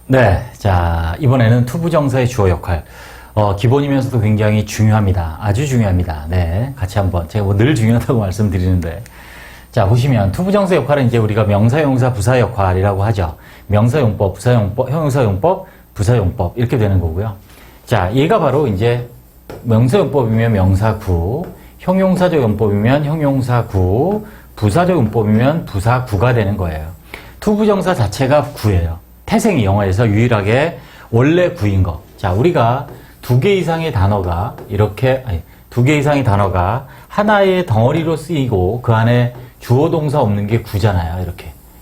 네, 자, 이번에는 투부정사의 주어 역할. 기본이면서도 굉장히 중요합니다. 아주 중요합니다. 네, 같이 한번. 제가 뭐 늘 중요하다고 말씀드리는데. 자, 보시면 투부정사 역할은 이제 우리가 명사용사 부사 역할이라고 하죠. 명사용법, 부사용법, 형용사용법, 부사용법 이렇게 되는 거고요. 자, 얘가 바로 이제 명사용법이면 명사구, 형용사적 용법이면 형용사구, 부사적 용법이면 부사구가 되는 거예요. 투부정사 자체가 구예요. 태생이 영어에서 유일하게 원래 구인 거. 자, 우리가 두 개 이상의 단어가 두 개 이상의 단어가 하나의 덩어리로 쓰이고 그 안에 주어 동사 없는 게 구잖아요.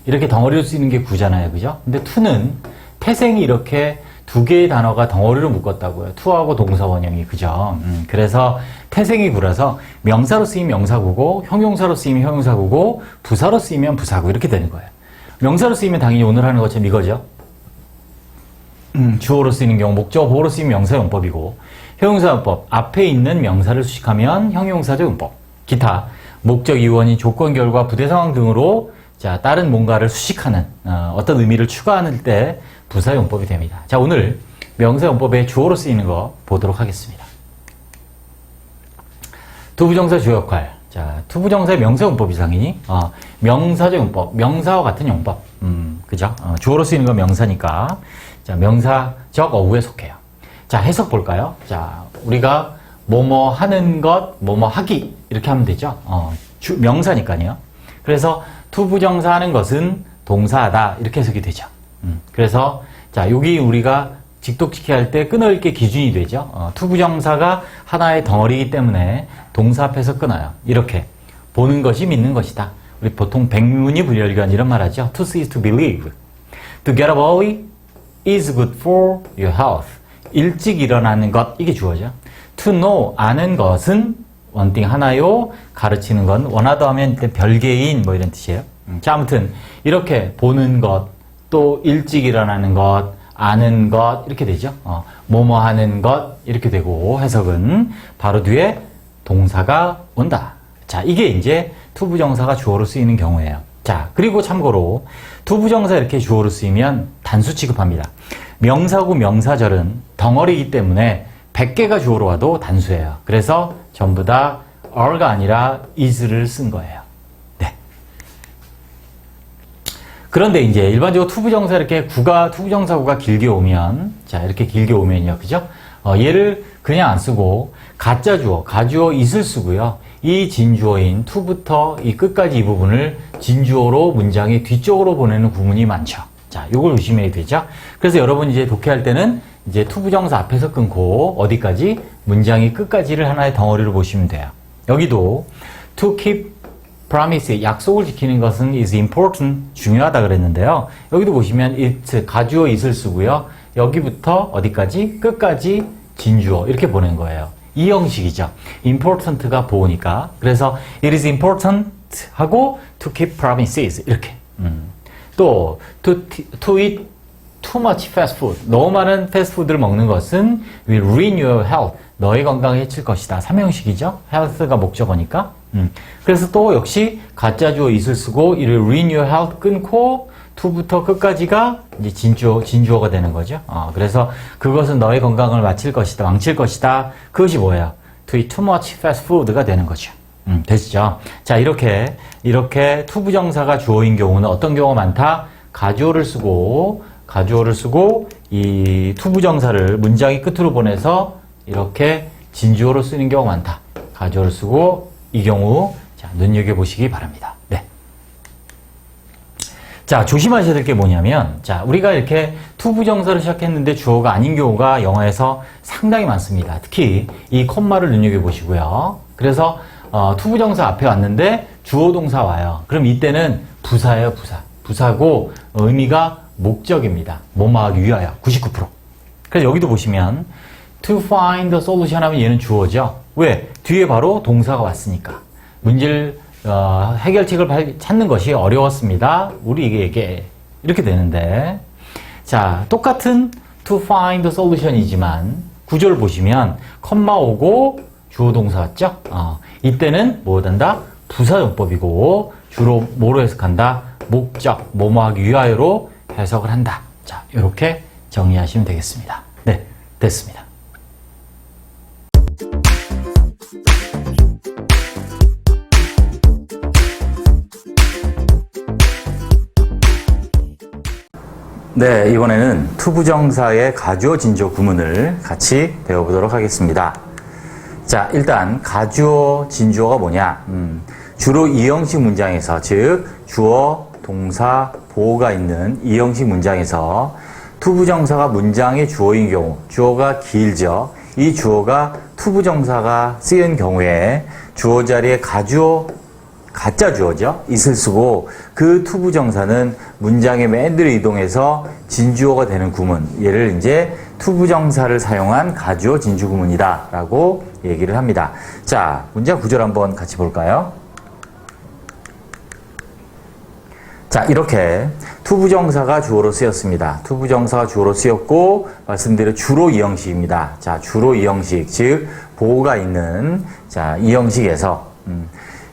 이렇게 덩어리로 쓰이는 게 구잖아요. 그죠? 근데 투는 태생이 이렇게 두 개의 단어가 덩어리로 묶었다고요. 투하고 동사 원형이. 그죠? 그래서 태생이 구라서 명사로 쓰이면 명사구고 형용사로 쓰이면 형용사구고 부사로 쓰이면 부사구 이렇게 되는 거예요. 명사로 쓰이면 당연히 오늘 하는 것처럼 이거죠. 주어로 쓰이는 경우 목적어 보어로 쓰이면 명사용법이고 형용사용법 앞에 있는 명사를 수식하면 형용사적 용법. 기타 목적 이유원인 조건 결과 부대 상황 등으로 자 다른 뭔가를 수식하는 어떤 의미를 추가하는 때 부사용법이 됩니다. 자 오늘 명사용법의 주어로 쓰이는 거 보도록 하겠습니다. 투부정사 주어 역할. 자 투부정사의 명사용법 이상이니 명사적 용법, 명사와 같은 용법. 그죠? 주어로 쓰이는 건 명사니까. 자, 명사적 어구에 속해요. 자, 해석 볼까요? 자, 우리가 뭐뭐 하는 것, 뭐뭐 하기 이렇게 하면 되죠. 명사니까요. 그래서 투부정사 하는 것은 동사하다 이렇게 해석이 되죠. 그래서 자, 여기 우리가 직독직해 할 때 끊어읽기 기준이 되죠. 투부정사가 하나의 덩어리이기 때문에 동사 앞에서 끊어요. 이렇게 보는 것이 믿는 것이다. 우리 보통 백문이 불여일견 이런 말 하죠. To see is to believe. To get up early is good for your health. 일찍 일어나는 것, 이게 주어죠. To know, 아는 것은 원띵 하나요. 가르치는 건 원하다 하면 별개인 뭐 이런 뜻이에요. 자, 아무튼 이렇게 보는 것, 또 일찍 일어나는 것, 아는 것 이렇게 되죠. 뭐뭐 하는 것 이렇게 되고 해석은 바로 뒤에 동사가 온다. 자, 이게 이제 투부정사가 주어로 쓰이는 경우예요. 자, 그리고 참고로 투부정사 이렇게 주어로 쓰이면 단수 취급합니다. 명사구 명사절은 덩어리이기 때문에 100개가 주어로 와도 단수예요. 그래서 전부 다 are가 아니라 is를 쓴 거예요. 네. 그런데 이제 일반적으로 투부정사 이렇게 투부정사구가 길게 오면 자, 이렇게 길게 오면요. 그죠? 얘를 그냥 안 쓰고 가짜주어, 가주어 is를 쓰고요. 이 진주어인 to부터 이 끝까지 이 부분을 진주어로 문장의 뒤쪽으로 보내는 구문이 많죠. 자, 요걸 조심해야 되죠. 그래서 여러분 이제 독해할 때는 이제 투부정사 앞에서 끊고 어디까지? 문장의 끝까지를 하나의 덩어리로 보시면 돼요. 여기도 to keep promise, 약속을 지키는 것은 is important, 중요하다 그랬는데요. 여기도 보시면 it, 가주어 it을 쓰고요. 여기부터 어디까지? 끝까지 진주어 이렇게 보낸 거예요. 이 형식이죠. important가 보호니까. 그래서 it is important 하고 to keep promises 이렇게. 또 to eat too much fast food. 너무 많은 패스트푸드를 먹는 것은 will ruin your health. 너의 건강에 해칠 것이다. 3형식이죠. health가 목적어니까. 그래서 또 역시 가짜주어 it을 쓰고 it will ruin your health 끊고 to부터 끝까지가 이제 진주어가 되는 거죠. 그래서 그것은 너의 건강을 망칠 것이다. 그것이 뭐예요? To eat too much fast food가 되는 거죠. 되시죠? 자, 이렇게 투부정사가 주어인 경우는 어떤 경우가 많다? 가주어를 쓰고 이 투부정사를 문장의 끝으로 보내서 이렇게 진주어로 쓰는 경우가 많다. 가주어를 쓰고 이 경우 자, 눈여겨보시기 바랍니다. 네. 자, 조심하셔야 될 게 뭐냐면, 자, 우리가 이렇게 투부정사를 시작했는데 주어가 아닌 경우가 영어에서 상당히 많습니다. 특히 이 콤마를 눈여겨보시고요. 그래서, 투부정사 앞에 왔는데 주어 동사 와요. 그럼 이때는 부사예요, 부사. 부사고 의미가 목적입니다. 뭐뭐하기 위하여, 99%. 그래서 여기도 보시면, to find the solution 하면 얘는 주어죠. 왜? 뒤에 바로 동사가 왔으니까. 문제를 해결책을 찾는 것이 어려웠습니다. 우리에게 이렇게 되는데 자 똑같은 to find the solution이지만 구조를 보시면 컴마 오고 주어 동사 왔죠? 이때는 뭐든다? 부사용법이고 주로 뭐로 해석한다? 목적, 뭐뭐하기 위하여로 해석을 한다. 자, 이렇게 정리하시면 되겠습니다. 네, 됐습니다. 네, 이번에는 투부정사의 가주어 진주어 구문을 같이 배워보도록 하겠습니다. 자, 일단 가주어 진주어가 뭐냐? 주로 이형식 문장에서, 즉 주어, 동사, 보어가 있는 이형식 문장에서 투부정사가 문장의 주어인 경우, 주어가 길죠. 이 주어가 투부정사가 쓰인 경우에 주어 자리에 가주어, 가짜 주어죠. 있을 쓰고 그 투부정사는 문장의 맨 뒤로 이동해서 진주어가 되는 구문. 얘를 이제 투부정사를 사용한 가주어 진주 구문이다 라고 얘기를 합니다. 자, 문장 구절 한번 같이 볼까요? 자, 이렇게 투부정사가 주어로 쓰였습니다. 투부정사가 주어로 쓰였고 말씀드린 주로 이형식입니다. 자, 주로 이형식, 즉 보어가 있는 자, 이형식에서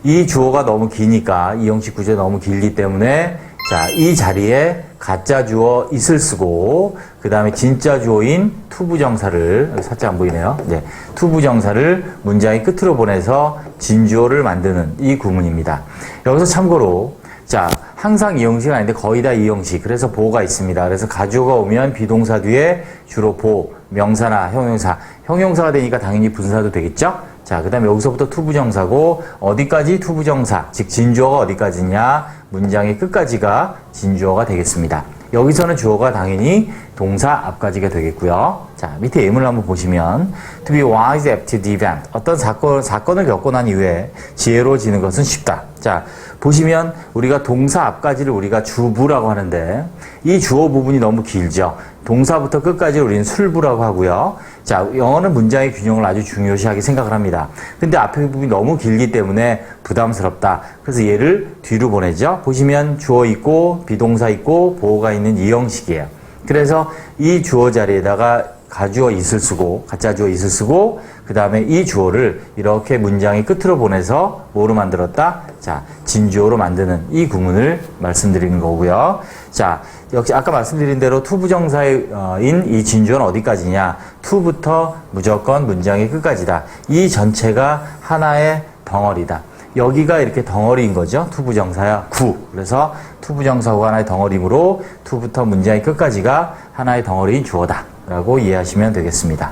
이 주어가 너무 기니까 이형식 구조가 너무 길기 때문에 자, 이 자리에 가짜 주어 있을 쓰고 그 다음에 진짜 주어인 투부정사를 살짝 안 보이네요. 네, 투부정사를 문장의 끝으로 보내서 진주어를 만드는 이 구문입니다. 여기서 참고로 자, 항상 이형식은 아닌데 거의 다 이형식. 그래서 보어가 있습니다. 그래서 가주어가 오면 비동사 뒤에 주로 보, 명사나 형용사. 형용사가 되니까 당연히 분사도 되겠죠? 자, 그 다음에 여기서부터 투부정사고 어디까지 투부정사, 즉 진주어가 어디까지냐? 문장의 끝까지가 진주어가 되겠습니다. 여기서는 주어가 당연히 동사 앞까지가 되겠고요. 자, 밑에 예문을 한번 보시면 to be wise after the event. 어떤 사건을 겪고 난 이후에 지혜로워지는 것은 쉽다. 자, 보시면 우리가 동사 앞까지를 우리가 주부라고 하는데 이 주어 부분이 너무 길죠. 동사부터 끝까지 우리는 술부라고 하고요. 자, 영어는 문장의 균형을 아주 중요시하게 생각을 합니다. 근데 앞에 부분이 너무 길기 때문에 부담스럽다. 그래서 얘를 뒤로 보내죠. 보시면 주어 있고 비동사 있고 보어가 있는 이 형식이에요. 그래서 이 주어 자리에다가 가주어 있을 쓰고 가짜 주어 있을 쓰고 그 다음에 이 주어를 이렇게 문장의 끝으로 보내서 뭐로 만들었다? 자, 진주어로 만드는 이 구문을 말씀드리는 거고요. 자, 역시 아까 말씀드린 대로 투부정사인 이 진주어는 어디까지냐? 투부터 무조건 문장의 끝까지다. 이 전체가 하나의 덩어리다. 여기가 이렇게 덩어리인 거죠. 투부정사야 구. 그래서 투부정사가 하나의 덩어리이므로 투부터 문장의 끝까지가 하나의 덩어리인 주어다 라고 이해하시면 되겠습니다.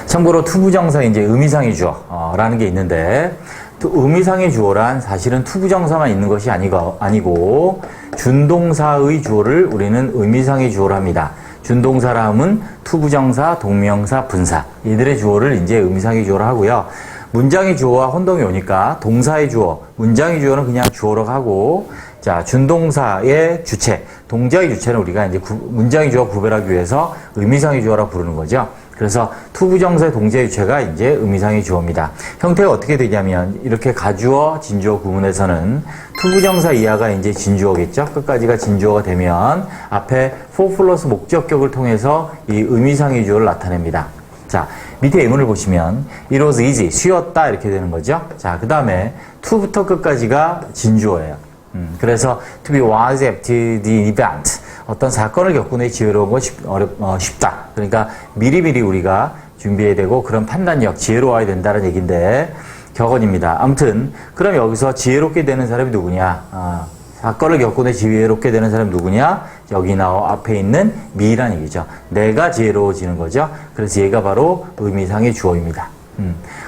참고로 투부정사 이제 의미상의 주어라는 게 있는데 의미상의 주어란 사실은 투부정사만 있는 것이 아니고 준동사의 주어를 우리는 의미상의 주어로 합니다. 준동사라 함은 투부정사, 동명사, 분사 이들의 주어를 이제 의미상의 주어로 하고요. 문장의 주어와 혼동이 오니까 동사의 주어, 문장의 주어는 그냥 주어로 하고 자, 준동사의 주체, 동작의 주체는 우리가 이제 문장의 주어와 구별하기 위해서 의미상의 주어라고 부르는 거죠. 그래서 투부정사의 동작의 주체가 이제 의미상의 주어입니다. 형태가 어떻게 되냐면 이렇게 가주어, 진주어 구문에서는 투부정사 이하가 이제 진주어겠죠. 끝까지가 진주어가 되면 앞에 for 플러스 목적격을 통해서 이 의미상의 주어를 나타냅니다. 자, 밑에 예문을 보시면 it was easy, 쉬웠다 이렇게 되는 거죠. 자, 그 다음에 to부터 끝까지가 진주어예요. 그래서 to be wise after the event, 어떤 사건을 겪고 내 지혜로운 건 쉽다. 그러니까 미리미리 우리가 준비해야 되고 그런 판단력, 지혜로워야 된다는 얘기인데 격언입니다. 아무튼 그럼 여기서 지혜롭게 되는 사람이 누구냐? 사건을 겪고 내 지혜롭게 되는 사람이 누구냐? 여기 앞에 있는 미란 얘기죠. 내가 지혜로워지는 거죠. 그래서 얘가 바로 의미상의 주어입니다.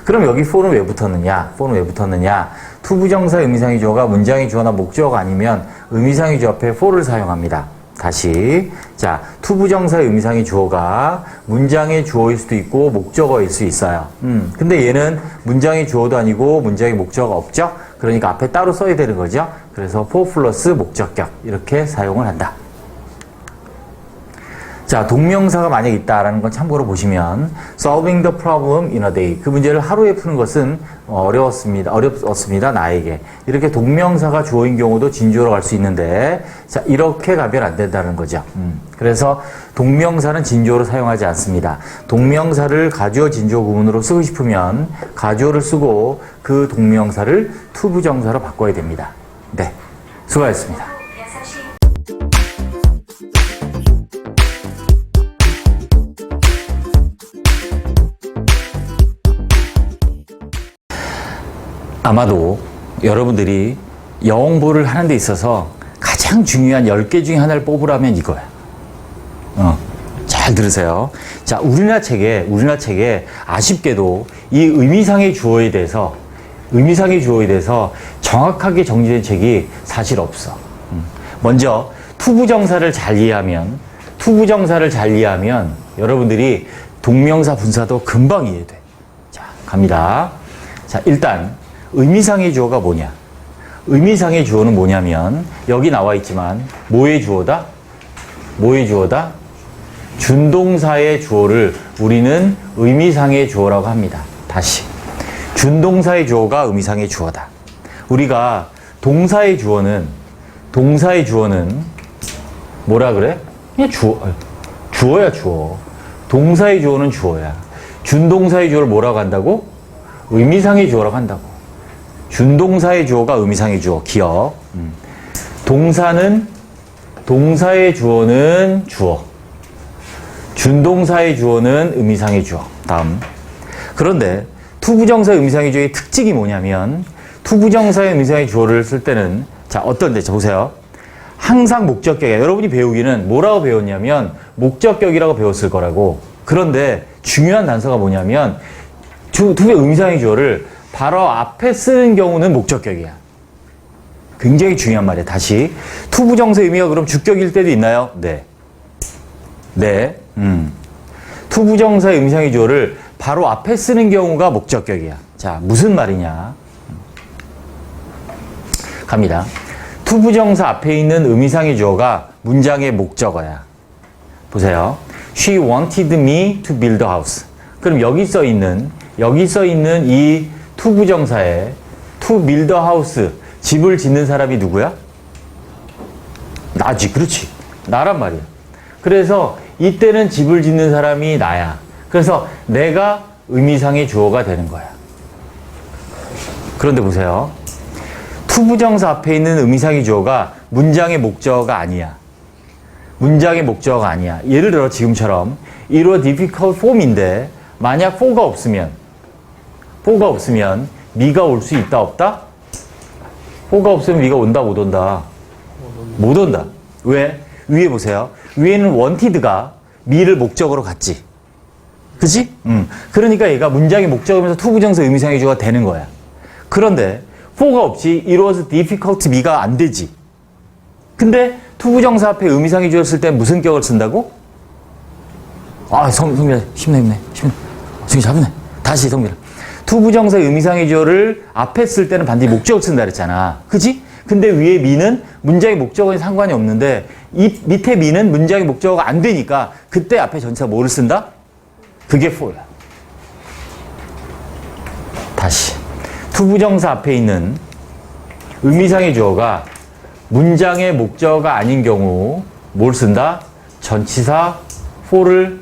그럼 여기 for는 왜 붙었느냐? for는 왜 붙었느냐? 투부정사 의미상의 주어가 문장의 주어나 목적어가 아니면 의미상의 주어 앞에 for를 사용합니다. 다시 자, 투부정사 의미상의 주어가 문장의 주어일 수도 있고 목적어일 수 있어요. 근데 얘는 문장의 주어도 아니고 문장의 목적어가 없죠. 그러니까 앞에 따로 써야 되는 거죠. 그래서 for 플러스 목적격 이렇게 사용을 한다. 자, 동명사가 만약 있다라는 건 참고로 보시면 solving the problem in a day, 그 문제를 하루에 푸는 것은 어렵습니다 나에게. 이렇게 동명사가 주어인 경우도 진주어로 갈 수 있는데 자, 이렇게 가면 안 된다는 거죠. 그래서 동명사는 진주어로 사용하지 않습니다. 동명사를 가주어 진주어 구문으로 쓰고 싶으면 가주어를 쓰고 그 동명사를 투부정사로 바꿔야 됩니다. 네, 수고하셨습니다. 아마도 여러분들이 영어 공부를 하는 데 있어서 가장 중요한 10개 중에 하나를 뽑으라면 이거야. 잘 들으세요. 자, 우리나라 책에 아쉽게도 이 의미상의 주어에 대해서 정확하게 정리된 책이 사실 없어. 먼저 투부정사를 잘 이해하면 여러분들이 동명사 분사도 금방 이해돼. 자, 갑니다. 자, 일단 의미상의 주어가 뭐냐? 의미상의 주어는 뭐냐면 여기 나와 있지만 뭐의 주어다? 준동사의 주어를 우리는 의미상의 주어라고 합니다. 다시. 준동사의 주어가 의미상의 주어다. 우리가 동사의 주어는 뭐라 그래? 그냥 주어야, 주어. 동사의 주어는 주어야. 준동사의 주어를 뭐라고 한다고? 의미상의 주어라고 한다고. 준동사의 주어가 의미상의 주어. 기억. 동사의 주어는 주어. 준동사의 주어는 의미상의 주어. 다음. 그런데 투부정사의 의미상의 주어의 특징이 뭐냐면 투부정사의 의미상의 주어를 쓸 때는 자, 어떤데? 자, 보세요. 항상 목적격이야. 여러분이 배우기는 뭐라고 배웠냐면 목적격이라고 배웠을 거라고. 그런데 중요한 단서가 뭐냐면 투부의 의미상의 주어를 바로 앞에 쓰는 경우는 목적격이야. 굉장히 중요한 말이야. 다시. 투부정사의 의미가 그럼 주격일 때도 있나요? 네. 투부정사의 의미상의 주어를 바로 앞에 쓰는 경우가 목적격이야. 자, 무슨 말이냐? 갑니다. 투부정사 앞에 있는 의미상의 주어가 문장의 목적어야. 보세요. She wanted me to build a house. 그럼 여기 써 있는 이 투부정사에 to build a house, 집을 짓는 사람이 누구야? 나지. 그렇지. 나란 말이야. 그래서 이때는 집을 짓는 사람이 나야. 그래서 내가 의미상의 주어가 되는 거야. 그런데 보세요. 투부정사 앞에 있는 의미상의 주어가 문장의 목적어가 아니야. 예를 들어 지금처럼 it was difficult form인데 만약 for가 없으면 me가 올 수 있다 없다? for가 없으면 me가 온다 못 온다? 못 온다. 왜? 위에 보세요. 위에는 wanted가 me를 목적으로 갖지. 그치? 그러니까 얘가 문장의 목적이면서 투부정사 의미상의 주어가 되는 거야. 그런데 for가 없이 it was difficult me가 안 되지. 근데 투부정사 앞에 의미상의 주어를 쓸 때 무슨 격을 쓴다고? 아, 성민아, 힘내. 승희 잡네. 다시 성민아. 투부정사 의미상의 주어를 앞에 쓸 때는 반드시 목적을 쓴다 그랬잖아. 그치? 근데 위에 me는 문장의 목적어에 상관이 없는데 이 밑에 me는 문장의 목적어가 안 되니까 그때 앞에 전치사 뭐를 쓴다? 그게 for야. 다시. 투부정사 앞에 있는 의미상의 주어가 문장의 목적어가 아닌 경우 뭘 쓴다? 전치사 for를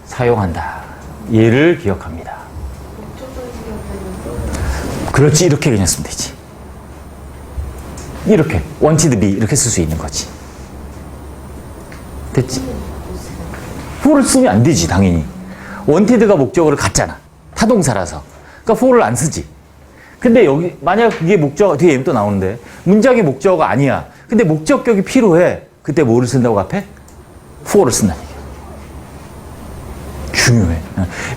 사용한다. 얘를 기억합니다. 그렇지. 이렇게 그냥 쓰면 되지. 이렇게 wanted be 이렇게 쓸 수 있는 거지. 됐지? for를 쓰면 안 되지. 당연히. wanted가 목적어를 갖잖아. 타동사라서. 그러니까 for를 안 쓰지. 근데 여기 만약 그게 목적어 뒤에 또 나오는데 문장의 목적어가 아니야. 근데 목적격이 필요해. 그때 뭐를 쓴다고 앞에? for를 쓴다는 얘기야. 중요해.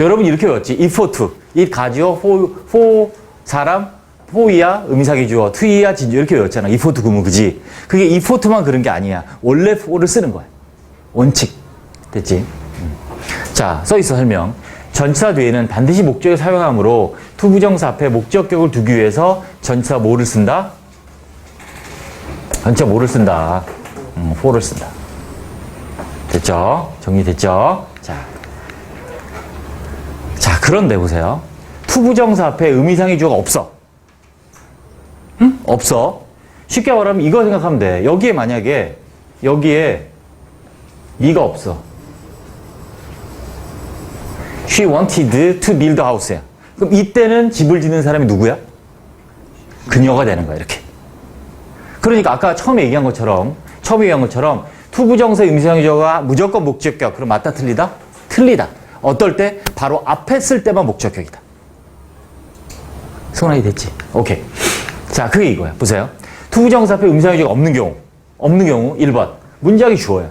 여러분 이렇게 외웠지. if for to. it 가지어 for 사람 for이야 의미상의 주어 to이야 진주 이렇게 외웠잖아. if for to 구문 그지? 그게 if for to만 그런 게 아니야. 원래 for를 쓰는 거야. 원칙. 됐지? 자, 써있어 설명. 전치사 뒤에는 반드시 목적을 사용하므로 투부정사 앞에 목적격을 두기 위해서 전치사 뭐를 쓴다? 전치사 뭐를 쓴다? for를 쓴다. 됐죠? 정리됐죠? 자, 그런데 보세요. 투부정사 앞에 의미상의 주어가 없어. 없어. 쉽게 말하면 이거 생각하면 돼. 여기에 만약에 여기에 me가 없어. She wanted to build a house야. 그럼 이때는 집을 짓는 사람이 누구야? 그녀가 되는 거야. 이렇게. 그러니까 아까 처음에 얘기한 것처럼 투부정사 의미상의 주어가 무조건 목적격. 그럼 맞다 틀리다? 틀리다. 어떨 때? 바로 앞에 쓸 때만 목적격이다. 승원아 됐지? 오케이. 자, 그게 이거야. 보세요. 투부정사 앞에 의미상의 주어가 없는 경우 1번. 문장이 주어야.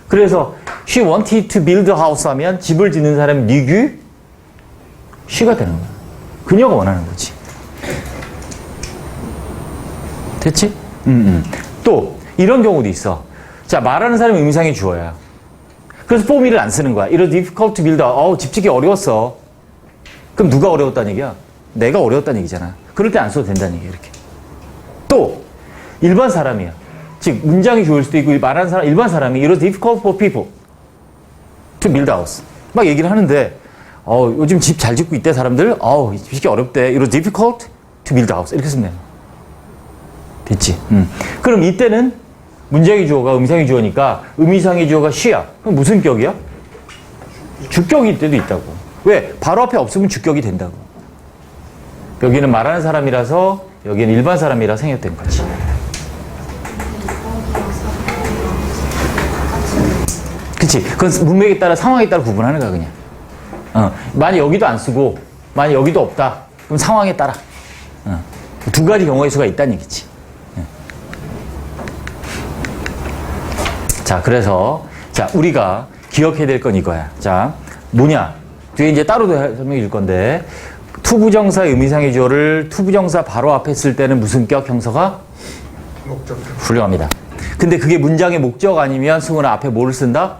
그래서 she wanted to build a house 하면 집을 짓는 사람이 니규 she가 되는 거야. 그녀가 원하는 거지. 됐지? 또 이런 경우도 있어. 자, 말하는 사람이 의미상의 주어야. 그래서 for me를 안 쓰는 거야. It was difficult to build a 집 짓기 어려웠어. 그럼 누가 어려웠다는 얘기야? 내가 어려웠다는 얘기잖아. 그럴 때 안 써도 된다는 얘기야. 이렇게. 또 일반 사람이야. 즉 문장이 좋을 수도 있고 말하는 사람 일반 사람이 It was difficult for people to build a house. 막 얘기를 하는데 요즘 집 잘 짓고 있대 사람들. 집 짓기 어렵대. It was difficult to build a house. 이렇게 쓰면 돼. 됐지? 그럼 이때는 문장의 주어가 의미상의 주어니까 의미상의 주어가 she야. 그럼 무슨 격이야? 주격일 때도 있다고. 왜? 바로 앞에 없으면 주격이 된다고. 여기는 말하는 사람이라서 여기는 일반 사람이라 생략된 거지. 그치? 그건 문맥에 따라 상황에 따라 구분하는 거야 그냥. 만약 여기도 안 쓰고 만약 여기도 없다. 그럼 상황에 따라. 두 가지 경우의 수가 있다는 얘기지. 자, 그래서 우리가 기억해야 될 건 이거야. 자, 뭐냐? 뒤에 이제 따로도 설명해 줄 건데 투부정사의 의미상의 주어를 투부정사 바로 앞에 쓸 때는 무슨 격 형서가? 목적격. 훌륭합니다. 근데 그게 문장의 목적 아니면 승훈아 앞에 뭐를 쓴다?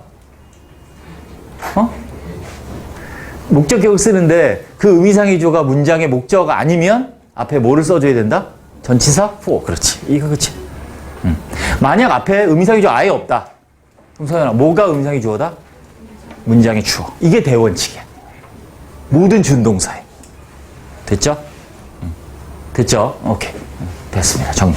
목적격을 쓰는데 그 의미상의 주어가 문장의 목적 아니면 앞에 뭐를 써줘야 된다? 전치사? for. 그렇지. 이거 그렇지. 만약 앞에 의미상의 주어 아예 없다. 그럼 서연아 뭐가 의미상의 주어다? 문장의 주어. 이게 대원칙이야. 모든 준동사에. 됐죠? 됐죠? 오케이. 됐습니다. 정리.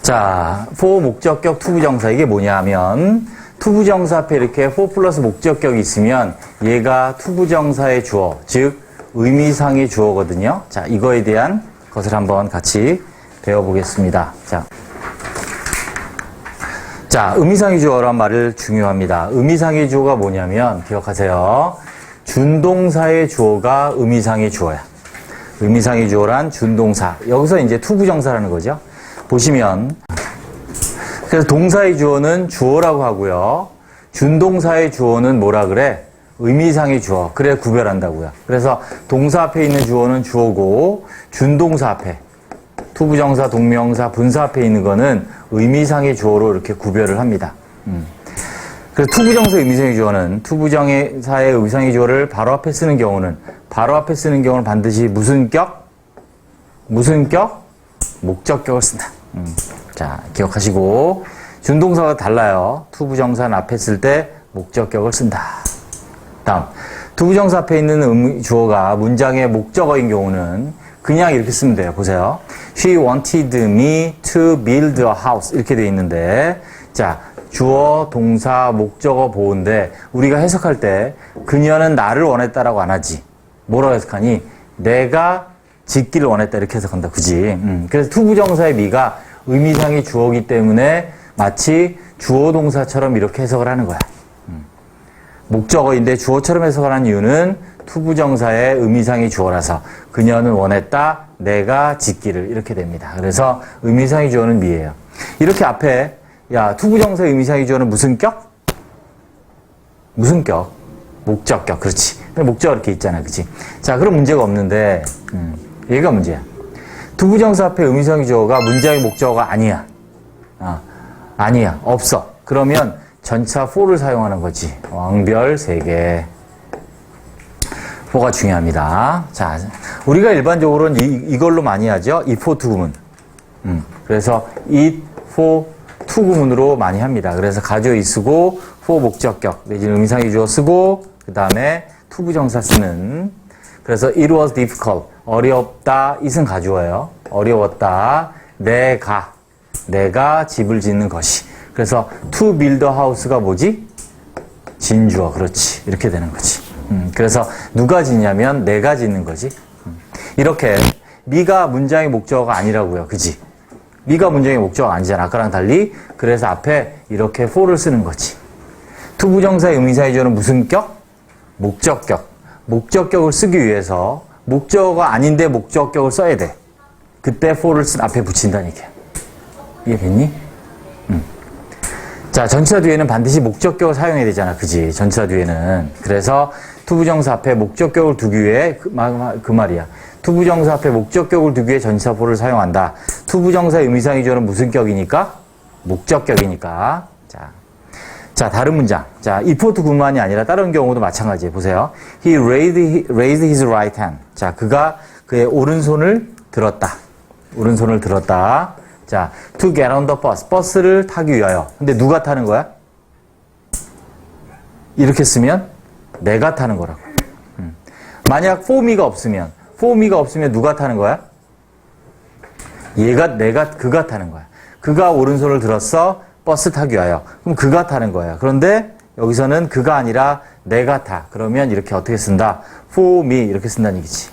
자, for 목적격 투부정사 이게 뭐냐면 투부정사 앞에 이렇게 for 플러스 목적격이 있으면 얘가 투부정사의 주어, 즉 의미상의 주어거든요. 자, 이거에 대한 것을 한번 같이 배워보겠습니다. 자, 의미상의 주어란 말을 중요합니다. 의미상의 주어가 뭐냐면 기억하세요. 준동사의 주어가 의미상의 주어야. 의미상의 주어란 준동사. 여기서 이제 투부정사라는 거죠. 보시면 그래서 동사의 주어는 주어라고 하고요. 준동사의 주어는 뭐라 그래? 의미상의 주어. 그래 구별한다고요. 그래서 동사 앞에 있는 주어는 주어고 준동사 앞에 투부정사, 동명사, 분사 앞에 있는 거는 의미상의 주어로 이렇게 구별을 합니다. 그래서 투부정사 의미상의 주어는 투부정사의 의미상의 주어를 바로 앞에 쓰는 경우는 반드시 무슨 격? 무슨 격? 목적격을 쓴다. 자, 기억하시고 준동사가 달라요. 투부정사는 앞에 쓸 때 목적격을 쓴다. 다음, 투부정사 앞에 있는 주어가 문장의 목적어인 경우는 그냥 이렇게 쓰면 돼요. 보세요. She wanted me to build a house 이렇게 돼 있는데 자, 주어, 동사, 목적어, 보호인데 우리가 해석할 때 그녀는 나를 원했다라고 안 하지. 뭐라고 해석하니? 내가 짓기를 원했다 이렇게 해석한다. 그지? 그래서 투부정사의 미가 의미상의 주어이기 때문에 마치 주어 동사처럼 이렇게 해석을 하는 거야. 목적어인데 주어처럼 해석을 하는 이유는 투부정사의 의미상의 주어라서 그녀는 원했다, 내가 짓기를 이렇게 됩니다. 그래서 의미상의 주어는 미예요. 이렇게 앞에 투부정사의 의미상의 주어는 무슨 격? 무슨 격? 목적격. 그렇지. 목적어 이렇게 있잖아. 그치? 자, 그럼 문제가 없는데 얘가 문제야. 투부정사 앞에 의미상의 주어가 문장의 목적어가 아니야. 아니야. 없어. 그러면 전치사 for를 사용하는 거지. 왕별 3개. for가 중요합니다. 자, 우리가 일반적으로는 이걸로 많이 하죠. if for to 구문. 그래서 it for to 구문으로 많이 합니다. 그래서 가주어 쓰고 for 목적격 내지는 의미상의 주어 쓰고 그 다음에 투부정사 쓰는. 그래서 it was difficult. 어렵다. it은 가주어예요. 어려웠다. 내가 집을 짓는 것이. 그래서 to build a house가 뭐지? 진주어. 그렇지. 이렇게 되는 거지. 그래서 누가 짓냐면 내가 짓는 거지. 이렇게 미가 문장의 목적어가 아니라고요. 그지? 미가 문장의 목적어가 아니잖아. 아까랑 달리. 그래서 앞에 이렇게 for를 쓰는 거지. 투부정사의 의미사의 주어는 무슨 격? 목적격. 목적격을 쓰기 위해서 목적어가 아닌데 목적격을 써야 돼. 그때 for를 앞에 붙인다는 얘기야. 이해됐니? 자, 전치사 뒤에는 반드시 목적격을 사용해야 되잖아. 그지? 전치사 뒤에는. 그래서 투부정사 앞에 목적격을 두기 위해 그 말이야. 투부정사 앞에 목적격을 두기 위해 전치사 for를 사용한다. 투부정사의 의미상의 주어는 무슨 격이니까? 목적격이니까. 자, 다른 문장. 자, 이포트뿐만이 아니라 다른 경우도 마찬가지예요. 보세요. He raised his right hand. 자, 그가 그의 오른손을 들었다. 오른손을 들었다. 자, to get on the bus. 버스를 타기 위하여. 근데 누가 타는 거야? 이렇게 쓰면 내가 타는 거라고. 만약 for me가 없으면 누가 타는 거야? 그가 타는 거야. 그가 오른손을 들었어. 버스 타기 위하여. 그럼 그가 타는 거야. 그런데 여기서는 그가 아니라 내가 타. 그러면 이렇게 어떻게 쓴다? for me 이렇게 쓴다는 얘기지.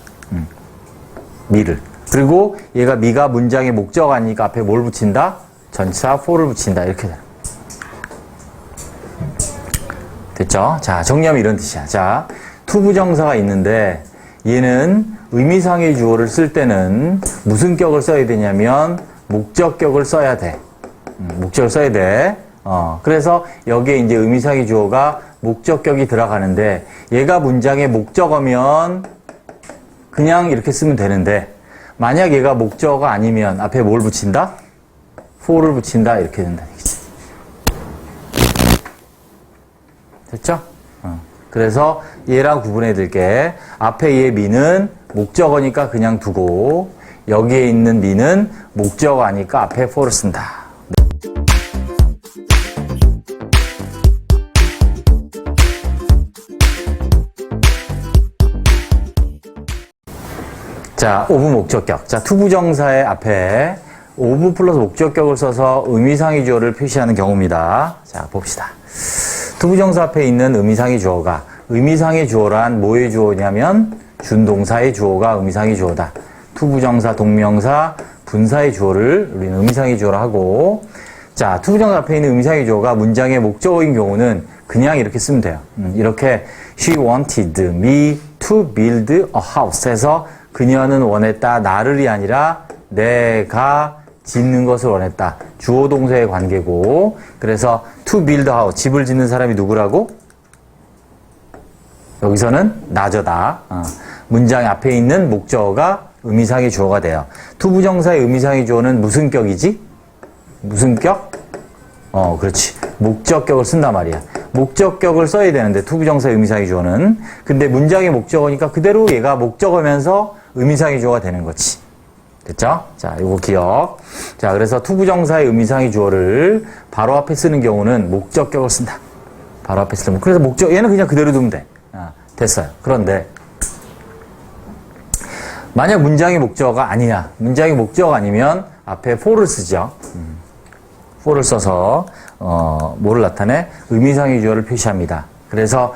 me를. 그리고 얘가 미가 문장의 목적어가 아니니까 앞에 뭘 붙인다? 전치사 for를 붙인다. 이렇게 돼. 됐죠? 자, 정리하면 이런 뜻이야. 자, 투부정사가 있는데 얘는 의미상의 주어를 쓸 때는 무슨 격을 써야 되냐면 목적격을 써야 돼. 목적을 써야 돼. 그래서 여기에 이제 의미상의 주어가 목적격이 들어가는데 얘가 문장의 목적어면 그냥 이렇게 쓰면 되는데 만약 얘가 목적어가 아니면 앞에 뭘 붙인다? for를 붙인다. 이렇게 된다는 얘기지. 됐죠? 그래서 얘랑 구분해 드릴게. 앞에 얘 미는 목적어니까 그냥 두고 여기에 있는 미는 목적어 아니까 앞에 for를 쓴다. 자, of 목적격. 자, 투부정사의 앞에 of 플러스 목적격을 써서 의미상의 주어를 표시하는 경우입니다. 자, 봅시다. 투부정사 앞에 있는 의미상의 주어가 의미상의 주어란 뭐의 주어냐면 준동사의 주어가 의미상의 주어다. 투부정사, 동명사, 분사의 주어를 우리는 의미상의 주어로 하고 자, 투부정사 앞에 있는 의미상의 주어가 문장의 목적어인 경우는 그냥 이렇게 쓰면 돼요. 이렇게 She wanted me to build a house 해서 그녀는 원했다. 나를이 아니라 내가 짓는 것을 원했다. 주어 동사의 관계고 그래서 to build a house 집을 짓는 사람이 누구라고? 여기서는 나저다. 문장 앞에 있는 목적어가 의미상의 주어가 돼요. 투부정사의 의미상의 주어는 무슨 격이지? 무슨 격? 그렇지. 목적격을 쓴단 말이야. 목적격을 써야 되는데 투부정사의 의미상의 주어는 근데 문장의 목적어니까 그대로 얘가 목적어면서 의미상의 주어가 되는 거지. 됐죠? 자, 요거 기억. 자, 그래서 투부정사의 의미상의 주어를 바로 앞에 쓰는 경우는 목적격을 쓴다. 바로 앞에 쓰면. 그래서 얘는 그냥 그대로 두면 돼. 됐어요. 그런데 만약 문장의 목적어가 아니야. 문장의 목적어가 아니면 앞에 for를 쓰죠. for를 써서 뭐를 나타내? 의미상의 주어를 표시합니다. 그래서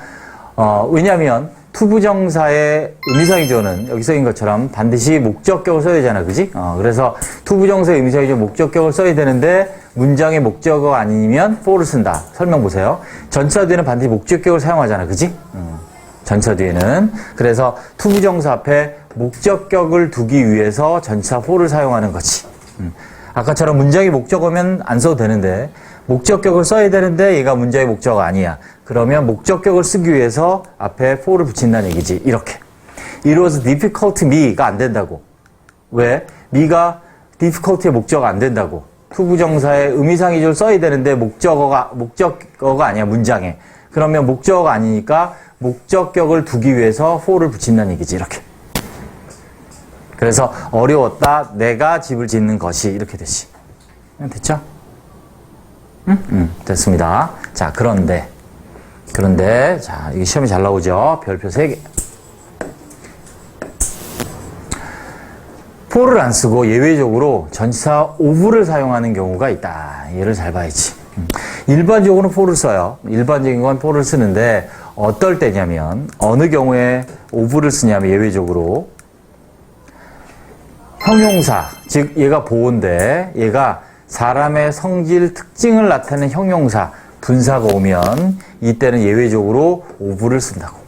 왜냐하면 투부정사의 의미상의 주어는 여기 써인 것처럼 반드시 목적격을 써야 되잖아. 그지? 그래서 투부정사의 의미상의 주어 목적격을 써야 되는데 문장의 목적어가 아니면 for를 쓴다. 설명 보세요. 전치사 뒤에는 반드시 목적격을 사용하잖아. 그지? 전치사 뒤에는. 그래서 투부정사 앞에 목적격을 두기 위해서 전치사 for를 사용하는 거지. 아까처럼 문장의 목적어면 안 써도 되는데 목적격을 써야 되는데 얘가 문장의 목적어가 아니야. 그러면 목적격을 쓰기 위해서 앞에 for를 붙인다는 얘기지. 이렇게. It was difficult me가 안 된다고. 왜? me가 difficult의 목적어가 안 된다고. 투부정사의 의미상의 주어를 써야 되는데 목적어가 아니야. 문장에. 그러면 목적어가 아니니까 목적격을 두기 위해서 for를 붙인다는 얘기지. 이렇게. 그래서 어려웠다. 내가 집을 짓는 것이 이렇게 되지. 됐죠? 됐습니다. 자, 그런데 자, 이게 시험이 잘 나오죠? 별표 3개. for를 안 쓰고 예외적으로 전치사 of를 사용하는 경우가 있다. 얘를 잘 봐야지. 일반적으로는 for를 써요. 일반적인 건 for를 쓰는데 어떨 때냐면 어느 경우에 of를 쓰냐면 예외적으로 형용사, 즉 얘가 보호인데 얘가 사람의 성질 특징을 나타내는 형용사, 분사가 오면 이때는 예외적으로 ove를 쓴다고.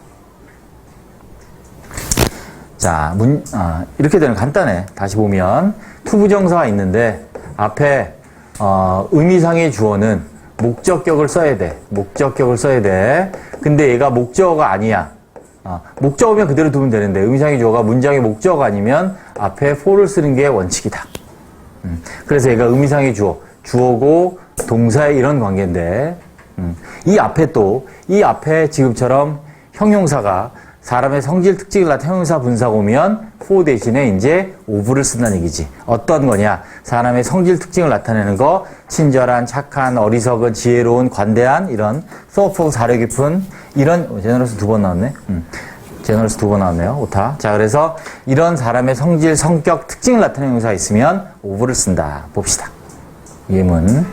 자, 이렇게 되는 간단해. 다시 보면 투부정사가 있는데 앞에 의미상의 주어는 목적격을 써야 돼. 목적격을 써야 돼. 근데 얘가 목적어가 아니야. 목적어면 그대로 두면 되는데 의미상의 주어가 문장의 목적어가 아니면 앞에 for를 쓰는 게 원칙이다. 그래서 얘가 의미상의 주어, 주어고 동사의 이런 관계인데 이 앞에 지금처럼 형용사가 사람의 성질 특징을 나타내는 형용사 분사가 오면 for 대신에 이제 ove를 쓴다는 얘기지. 어떤 거냐? 사람의 성질 특징을 나타내는 거, 친절한, 착한, 어리석은, 지혜로운, 관대한 이런 thoughtful, 사려 깊은 이런 제너러스 2번 나왔네. 제너러스 2번 나왔네요. 오타. 자, 그래서 이런 사람의 성질, 성격, 특징을 나타내는 형용사가 있으면 ove를 쓴다. 봅시다. 예문.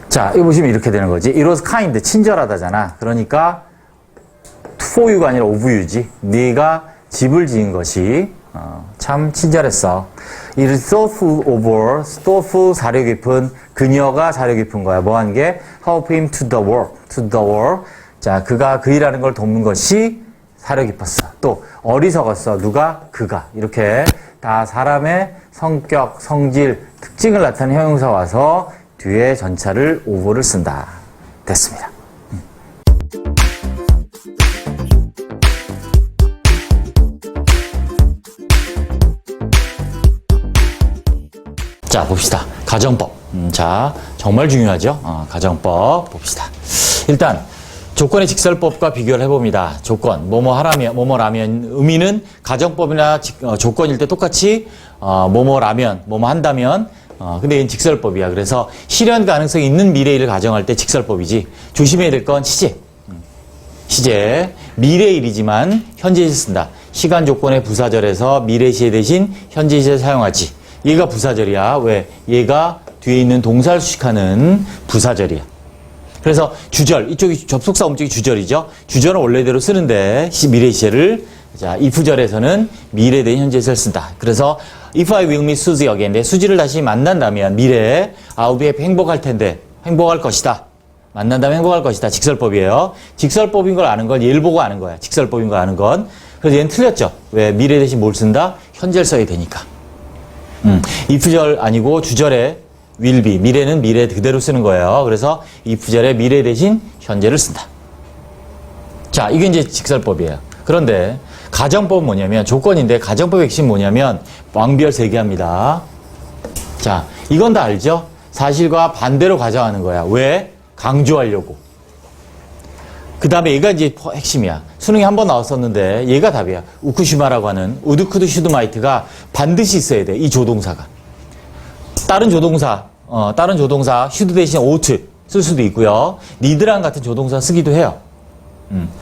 자, 이거 보시면 이렇게 되는 거지. It was kind, 친절하다잖아. 그러니까 for you가 아니라 of you지. 네가 집을 지은 것이 참 친절했어. It is thoughtful, 사려 깊은, 그녀가 사려 깊은 거야. 뭐 한 게? Help him to the work. 자, 그가 그 일하는 걸 돕는 것이 사려 깊었어. 또 어리석었어. 누가? 그가. 이렇게 다 사람의 성격, 성질, 특징을 나타내는 형용사 와서 뒤에 전차를 over를 쓴다. 됐습니다. 자, 봅시다. 가정법. 자, 정말 중요하죠? 가정법 봅시다. 일단 조건의 직설법과 비교를 해봅니다. 조건, 뭐뭐라면 의미는 가정법이나 조건일 때 똑같이 뭐뭐라면, 뭐뭐 한다면 근데 얘는 직설법이야. 그래서 실현 가능성이 있는 미래일을 가정할 때 직설법이지. 조심해야 될 건 시제. 시제. 미래일이지만 현재시를 쓴다. 시간 조건의 부사절에서 미래시제 대신 현재시제를 사용하지. 얘가 부사절이야. 왜? 얘가 뒤에 있는 동사를 수식하는 부사절이야. 그래서 주절, 이쪽이 접속사 목적이 주절이죠. 주절은 원래대로 쓰는데 미래시제를 자, if절에서는 미래 대신 현재시를 쓴다. 그래서 if I will meet Susie again, 수지를 다시 만난다면 미래에 I'll be happy, 행복할 텐데 행복할 것이다. 만난다면 행복할 것이다. 직설법이에요. 직설법인 걸 아는 건 얘를 보고 아는 거야. 직설법인 걸 아는 건. 그래서 얘는 틀렸죠. 왜? 미래 대신 뭘 쓴다? 현재를 써야 되니까. if절 아니고 주절에 will be, 미래는 미래 그대로 쓰는 거예요. 그래서 if절에 미래 대신 현재를 쓴다. 자, 이게 이제 직설법이에요. 그런데 가정법은 뭐냐면 조건인데 가정법의 핵심 뭐냐면 왕별 3개 합니다. 자, 이건 다 알죠? 사실과 반대로 가정하는 거야. 왜? 강조하려고. 그 다음에 얘가 이제 핵심이야. 수능에 한 번 나왔었는데 얘가 답이야. 우쿠시마라고 하는 우드쿠드 슈드마이트가 반드시 있어야 돼. 이 조동사가. 다른 조동사 슈드 대신 ought 쓸 수도 있고요. 니드랑 같은 조동사 쓰기도 해요.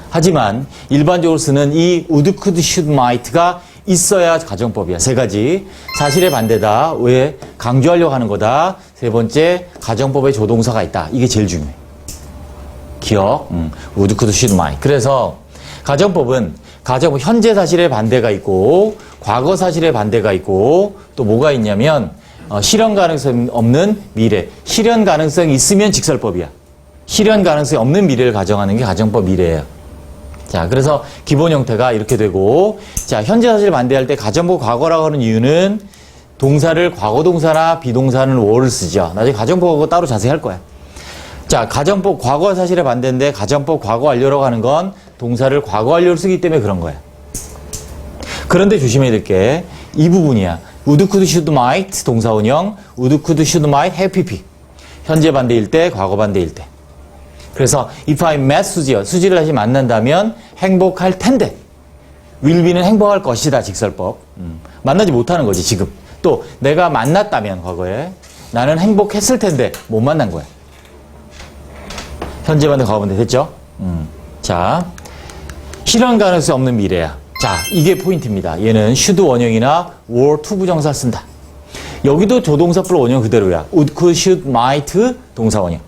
하지만 일반적으로 쓰는 이 would, could, should, might가 있어야 가정법이야. 3가지. 사실의 반대다. 왜? 강조하려고 하는 거다. 3번째, 가정법의 조동사가 있다. 이게 제일 중요해. 기억. would, could, should, might. 그래서 가정법은 현재 사실의 반대가 있고 과거 사실의 반대가 있고 또 뭐가 있냐면 실현 가능성 없는 미래. 실현 가능성이 있으면 직설법이야. 실현 가능성이 없는 미래를 가정하는 게 가정법 미래예요. 자, 그래서 기본 형태가 이렇게 되고, 자, 현재 사실 반대할 때 가정법 과거라고 하는 이유는 동사를 과거 동사나 비동사는 were를 쓰죠. 나중에 가정법하고 따로 자세히 할 거야. 자, 가정법 과거 사실의 반대인데 가정법 과거 완료라고 하는 건 동사를 과거 완료로 쓰기 때문에 그런 거야. 그런데 조심해야 될 게 이 부분이야. would, could, should, might 동사원형, would, could, should, might, have, pp. 현재 반대일 때, 과거 반대일 때. 그래서 if I met 수지를 다시 만난다면 행복할 텐데 will be는 행복할 것이다. 직설법. 만나지 못하는 거지 지금. 또 내가 만났다면 과거에 나는 행복했을 텐데 못 만난 거야. 현재 반대 과거 반대 됐죠? 자, 실현 가능성이 없는 미래야. 자, 이게 포인트입니다. 얘는 should 원형이나 were 투부정사를 쓴다. 여기도 조동사 플러 원형 그대로야. would, could, should, might 동사 원형.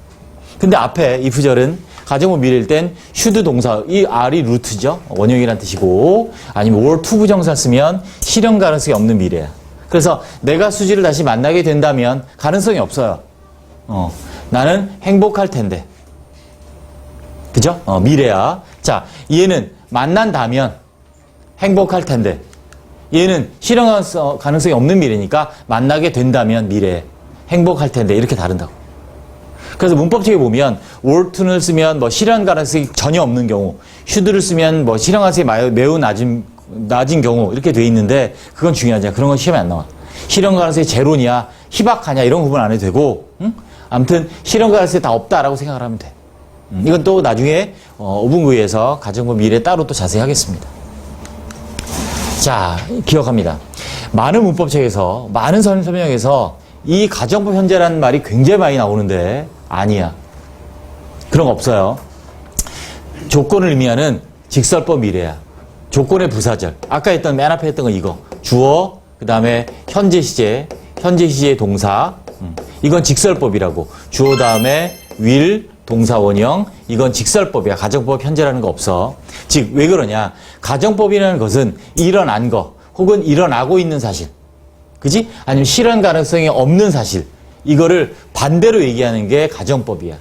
근데 앞에 if절은 가정법 미래일 땐 should 동사, 이 R이 루트죠. 원형이란 뜻이고, 아니면 or to 부정사 쓰면 실현 가능성이 없는 미래야. 그래서 내가 수지를 다시 만나게 된다면 가능성이 없어요. 나는 행복할 텐데. 그죠? 미래야. 자, 얘는 만난다면 행복할 텐데. 얘는 실현 가능성이 없는 미래니까 만나게 된다면 미래. 행복할 텐데. 이렇게 다른다고. 그래서 문법책에 보면 or to를 쓰면 뭐 실현 가능성이 전혀 없는 경우, should를 쓰면 뭐 실현 가능성이 매우 낮은 경우 이렇게 돼 있는데 그건 중요하지 않아. 그런 건 시험에 안 나와. 실현 가능성이 제로냐, 희박하냐 이런 구분 안 해도 되고, 아무튼 실현 가능성이 다 없다라고 생각을 하면 돼. 이건 또 나중에 5분구에서 가정법 미래 따로 또 자세히 하겠습니다. 자, 기억합니다. 많은 문법책에서, 많은 설명에서 이 가정법 현재라는 말이 굉장히 많이 나오는데 아니야. 그런 거 없어요. 조건을 의미하는 직설법 미래야. 조건의 부사절. 아까 했던 맨 앞에 했던 거 이거. 주어, 그 다음에 현재 시제 동사. 이건 직설법이라고. 주어 다음에 will, 동사 원형. 이건 직설법이야. 가정법 현재라는 거 없어. 즉, 왜 그러냐. 가정법이라는 것은 일어난 거 혹은 일어나고 있는 사실. 그지? 아니면 실현 가능성이 없는 사실. 이거를 반대로 얘기하는 게 가정법이야.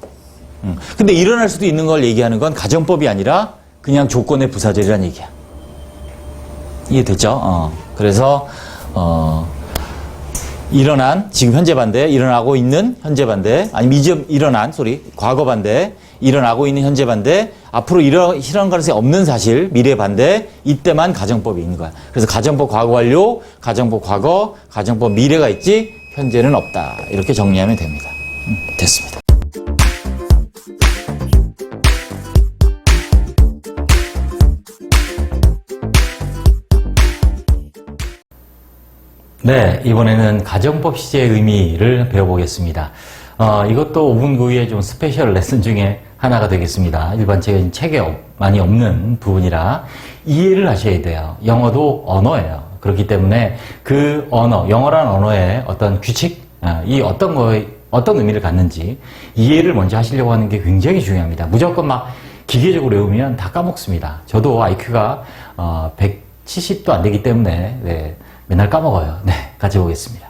근데 일어날 수도 있는 걸 얘기하는 건 가정법이 아니라 그냥 조건의 부사절이란 얘기야. 이해됐죠? 그래서 일어난, 지금 현재 반대, 일어나고 있는 현재 반대, 아니면 이제 일어난, 과거 반대, 일어나고 있는 현재 반대, 앞으로 실현 가능성이 없는 사실, 미래 반대, 이때만 가정법이 있는 거야. 그래서 가정법 과거 완료, 가정법 과거, 가정법 미래가 있지, 현재는 없다. 이렇게 정리하면 됩니다. 됐습니다. 네, 이번에는 가정법 시제의 의미를 배워보겠습니다. 이것도 5분 구위의 좀 스페셜 레슨 중에 하나가 되겠습니다. 일반적인 책에 많이 없는 부분이라 이해를 하셔야 돼요. 영어도 언어예요. 그렇기 때문에 그 언어, 영어라는 언어의 어떤 규칙, 이 어떤 의미를 갖는지 이해를 먼저 하시려고 하는 게 굉장히 중요합니다. 무조건 막 기계적으로 외우면 다 까먹습니다. 저도 IQ가 170도 안 되기 때문에 네, 맨날 까먹어요. 네, 같이 보겠습니다.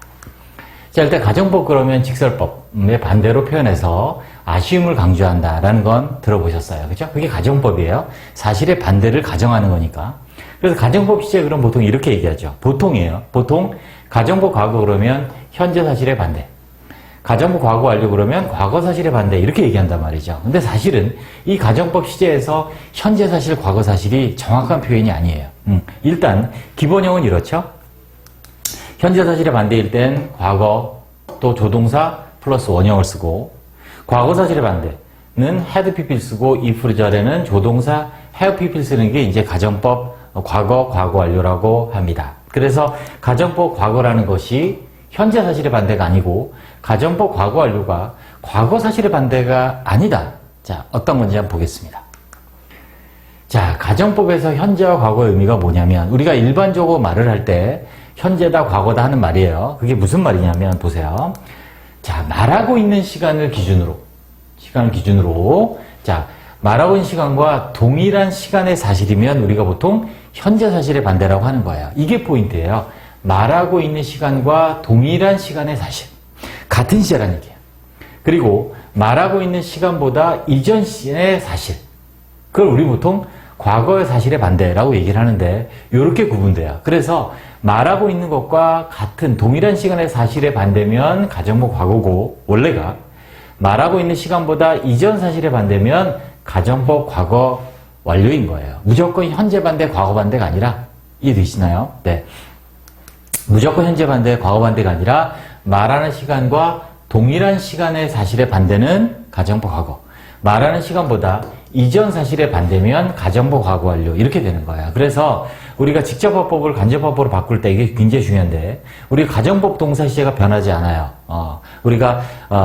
자, 일단 가정법 그러면 직설법의 반대로 표현해서 아쉬움을 강조한다라는 건 들어보셨어요. 그죠? 그게 가정법이에요. 사실의 반대를 가정하는 거니까. 그래서 가정법 시제 그럼 보통 이렇게 얘기하죠. 보통이에요. 보통 가정법 과거 그러면 현재 사실의 반대. 가정법 과거 완료 그러면 과거 사실의 반대 이렇게 얘기한단 말이죠. 근데 사실은 이 가정법 시제에서 현재 사실, 과거 사실이 정확한 표현이 아니에요. 일단 기본형은 이렇죠. 현재 사실의 반대일 땐 과거 또 조동사 플러스 원형을 쓰고, 과거 사실의 반대는 had people 쓰고 if 절에는 조동사 have people 쓰는 게 이제 가정법 과거 완료라고 합니다. 그래서 가정법 과거라는 것이 현재 사실의 반대가 아니고 가정법 과거 완료가 과거 사실의 반대가 아니다. 자, 어떤 건지 한번 보겠습니다. 자, 가정법에서 현재와 과거의 의미가 뭐냐면 우리가 일반적으로 말을 할 때 현재다 과거다 하는 말이에요. 그게 무슨 말이냐면 보세요. 자, 말하고 있는 시간을 기준으로 자, 말하고 있는 시간과 동일한 시간의 사실이면 우리가 보통 현재 사실의 반대라고 하는 거예요. 이게 포인트예요. 말하고 있는 시간과 동일한 시간의 사실. 같은 시제라는 얘기예요. 그리고 말하고 있는 시간보다 이전 시의 사실. 그걸 우리 보통 과거의 사실의 반대라고 얘기를 하는데 이렇게 구분돼요. 그래서 말하고 있는 것과 같은 동일한 시간의 사실의 반대면 가정법 과거고, 원래가 말하고 있는 시간보다 이전 사실의 반대면 가정법 과거 완료인 거예요. 무조건 현재 반대, 과거 반대가 아니라, 이해되시나요? 네. 무조건 현재 반대, 과거 반대가 아니라 말하는 시간과 동일한 시간의 사실의 반대는 가정법 과거. 말하는 시간보다 이전 사실의 반대면 가정법 과거 완료. 이렇게 되는 거야. 그래서 우리가 직접화법을 간접화법으로 바꿀 때 이게 굉장히 중요한데, 우리 가정법 동사 시제가 변하지 않아요. 우리가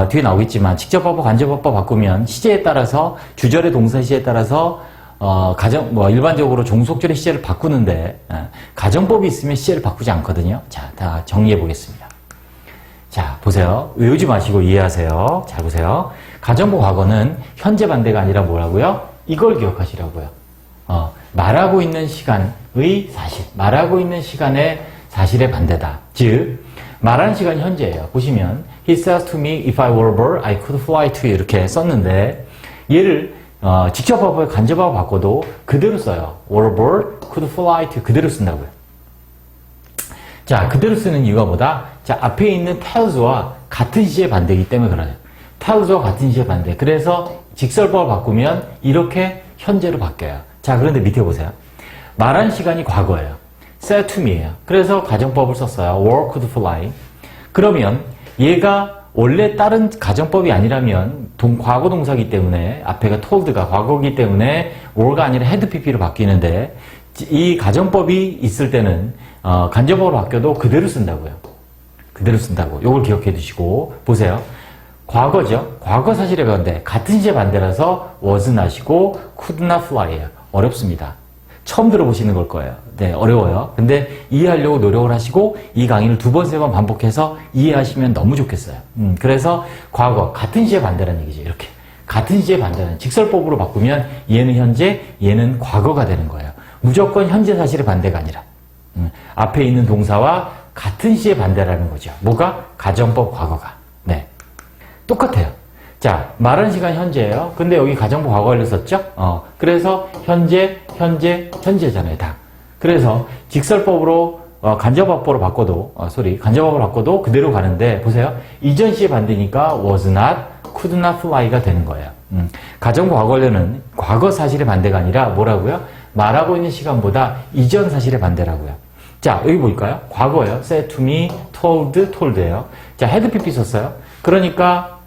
뒤에 나오겠지만 직접화법, 간접화법 바꾸면 시제에 따라서, 주절의 동사 시제에 따라서 일반적으로 종속절의 시제를 바꾸는데, 가정법이 있으면 시제를 바꾸지 않거든요. 자, 다 정리해 보겠습니다. 자, 보세요. 외우지 마시고 이해하세요. 잘 보세요. 가정부 과거는 현재 반대가 아니라 뭐라고요? 이걸 기억하시라고요. 말하고 있는 시간의 사실, 말하고 있는 시간의 사실의 반대다. 즉, 말하는 시간이 현재예요. 보시면 He says to me, if I were a bird, I could fly to you 이렇게 썼는데 얘를 직접하고 간접하고 바꿔도 그대로 써요. were a bird, could fly to you 그대로 쓴다고요. 자, 그대로 쓰는 이유가 뭐다? 자, 앞에 있는 tells와 같은 시의 반대이기 때문에 그래요. tells와 같은 시의 반대. 그래서 직설법을 바꾸면 이렇게 현재로 바뀌어요. 자, 그런데 밑에 보세요. 말한 시간이 과거예요. said to me예요. 그래서 가정법을 썼어요. were, could fly. 그러면 얘가 원래 다른 가정법이 아니라면 과거 동사이기 때문에 앞에가 told가 과거이기 때문에 were가 아니라 had pp로 바뀌는데 이 가정법이 있을 때는 간접법으로 바뀌어도 그대로 쓴다고요. 그대로 쓴다고. 요걸 기억해 두시고 보세요. 과거죠. 과거 사실의 반대. 같은 시의 반대라서 was not이고 could not fly예요. 어렵습니다. 처음 들어보시는 걸 거예요. 네, 어려워요. 근데 이해하려고 노력을 하시고 이 강의를 2번, 3번 반복해서 이해하시면 너무 좋겠어요. 그래서 과거, 같은 시의 반대라는 얘기죠. 이렇게. 같은 시의 반대는 직설법으로 바꾸면 얘는 현재, 얘는 과거가 되는 거예요. 무조건 현재 사실의 반대가 아니라 앞에 있는 동사와 같은 시의 반대라는 거죠. 뭐가? 가정법 과거가. 네. 똑같아요. 자, 말한 시간 현재예요. 근데 여기 가정법 과거를 썼죠? 그래서 현재잖아요, 다. 그래서 직설법으로 간접법으로 바꿔도 간접법으로 바꿔도 그대로 가는데 보세요. 이전 시의 반대니까 was not, could not fly가 되는 거예요. 가정법 과거는 과거 사실의 반대가 아니라 뭐라고요? 말하고 있는 시간보다 이전 사실의 반대라고요. 자, 여기 볼까요? 과거예요. said to me, told예요. 자, had pp 썼어요. 그러니까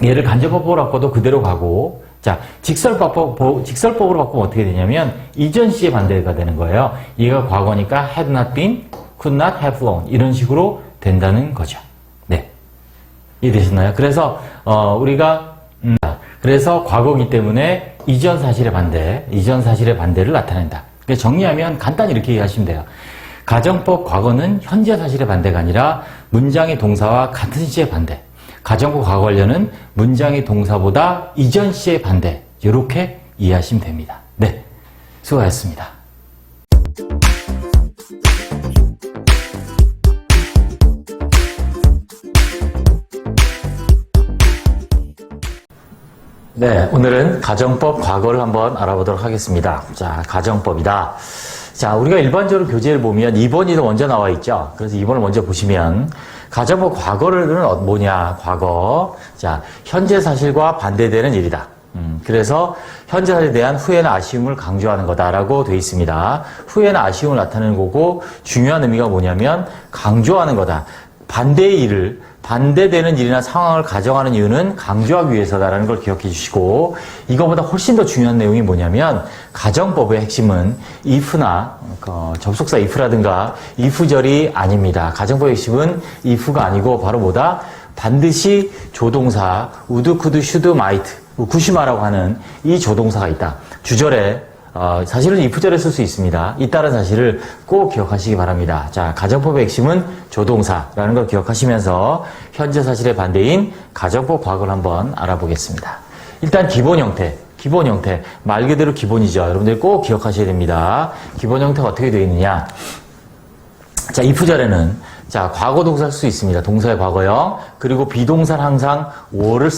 얘를 간접법으로 바꿔도 그대로 가고, 자, 직설법으로 바꾸면 어떻게 되냐면, 이전 시의 반대가 되는 거예요. 얘가 과거니까 had not been, could not have flown. 이런 식으로 된다는 거죠. 네. 이해되셨나요? 그래서, 그래서 과거이기 때문에 이전 사실의 반대를 나타낸다. 그래서 정리하면 간단히 이렇게 이해하시면 돼요. 가정법 과거는 현재 사실의 반대가 아니라 문장의 동사와 같은 시의 반대. 가정법 과거 관련은 문장의 동사보다 이전 시의 반대. 이렇게 이해하시면 됩니다. 네, 수고하셨습니다. 네, 오늘은 가정법 과거를 한번 알아보도록 하겠습니다. 자, 가정법이다. 자, 우리가 일반적으로 교재를 보면 2번이 먼저 나와 있죠. 그래서 2번을 먼저 보시면 가정법 과거는 뭐냐? 과거. 자, 현재 사실과 반대되는 일이다. 그래서 현재 사실에 대한 후회나 아쉬움을 강조하는 거다라고 되어 있습니다. 후회나 아쉬움을 나타내는 거고 중요한 의미가 뭐냐면 강조하는 거다. 반대되는 일이나 상황을 가정하는 이유는 강조하기 위해서다라는 걸 기억해 주시고 이거보다 훨씬 더 중요한 내용이 뭐냐면 가정법의 핵심은 if나 접속사 if라든가 if절이 아닙니다. 가정법의 핵심은 if가 아니고 바로 뭐다? 반드시 조동사 would, could, should, might, 구시마라고 하는 이 조동사가 있다. 주절에 사실은 if절에 쓸 수 있습니다. 이따른 사실을 꼭 기억하시기 바랍니다. 자, 가정법의 핵심은 조동사라는 걸 기억하시면서 현재 사실의 반대인 가정법 과거를 한번 알아보겠습니다. 일단 기본 형태. 말 그대로 기본이죠. 여러분들 꼭 기억하셔야 됩니다. 기본 형태가 어떻게 되어 있느냐. 자, if절에는 자, 과거 동사를 쓸 수 있습니다. 동사의 과거형. 그리고 비동사는 항상 were를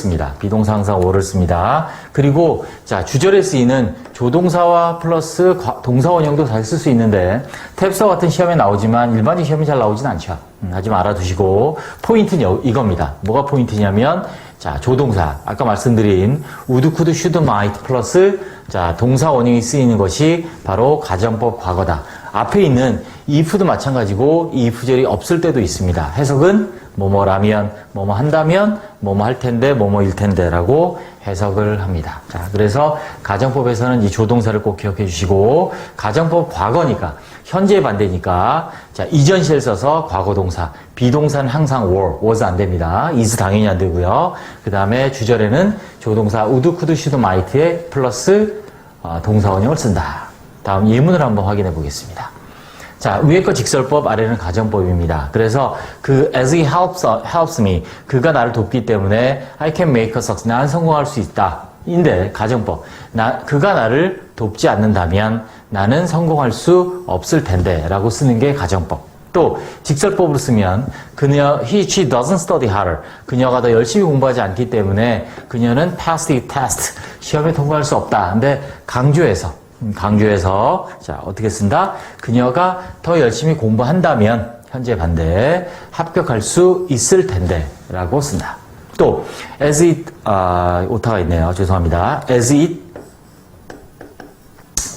씁니다. 그리고 자, 주절에 쓰이는 조동사와 플러스 동사 원형도 잘 쓸 수 있는데 탭서 같은 시험에 나오지만 일반적 시험에 잘 나오진 않죠. 하지만 알아두시고 포인트는 이겁니다. 뭐가 포인트냐면 자, 조동사. 아까 말씀드린 would, could, should, might 플러스 자, 동사 원형이 쓰이는 것이 바로 가정법 과거다. 앞에 있는 if도 마찬가지고 이 if절이 없을 때도 있습니다. 해석은 뭐뭐라면, 뭐뭐 한다면, 뭐뭐 할 텐데, 뭐뭐일 텐데 라고 해석을 합니다. 자, 그래서 가정법에서는 이 조동사를 꼭 기억해 주시고 가정법 과거니까 현재의 반대니까 자, 이전 시를 써서 과거 동사, 비동사는 항상 were, was 안 됩니다. is 당연히 안 되고요. 그 다음에 주절에는 조동사 would, could, should, might에 플러스 동사 원형을 쓴다. 다음 예문을 한번 확인해 보겠습니다. 자, 위에 거 직설법, 아래는 가정법입니다. 그래서 그 as he helps me, 그가 나를 돕기 때문에 I can make a success, 나는 성공할 수 있다. 인데 가정법, 그가 나를 돕지 않는다면 나는 성공할 수 없을 텐데 라고 쓰는 게 가정법. 또 직설법으로 쓰면 she doesn't study harder. 그녀가 더 열심히 공부하지 않기 때문에 그녀는 pass the test. 시험에 통과할 수 없다. 근데 강조해서 자, 어떻게 쓴다? 그녀가 더 열심히 공부한다면 현재 반대 합격할 수 있을 텐데 라고 쓴다. 또 as it 오타가 있네요. 죄송합니다. as it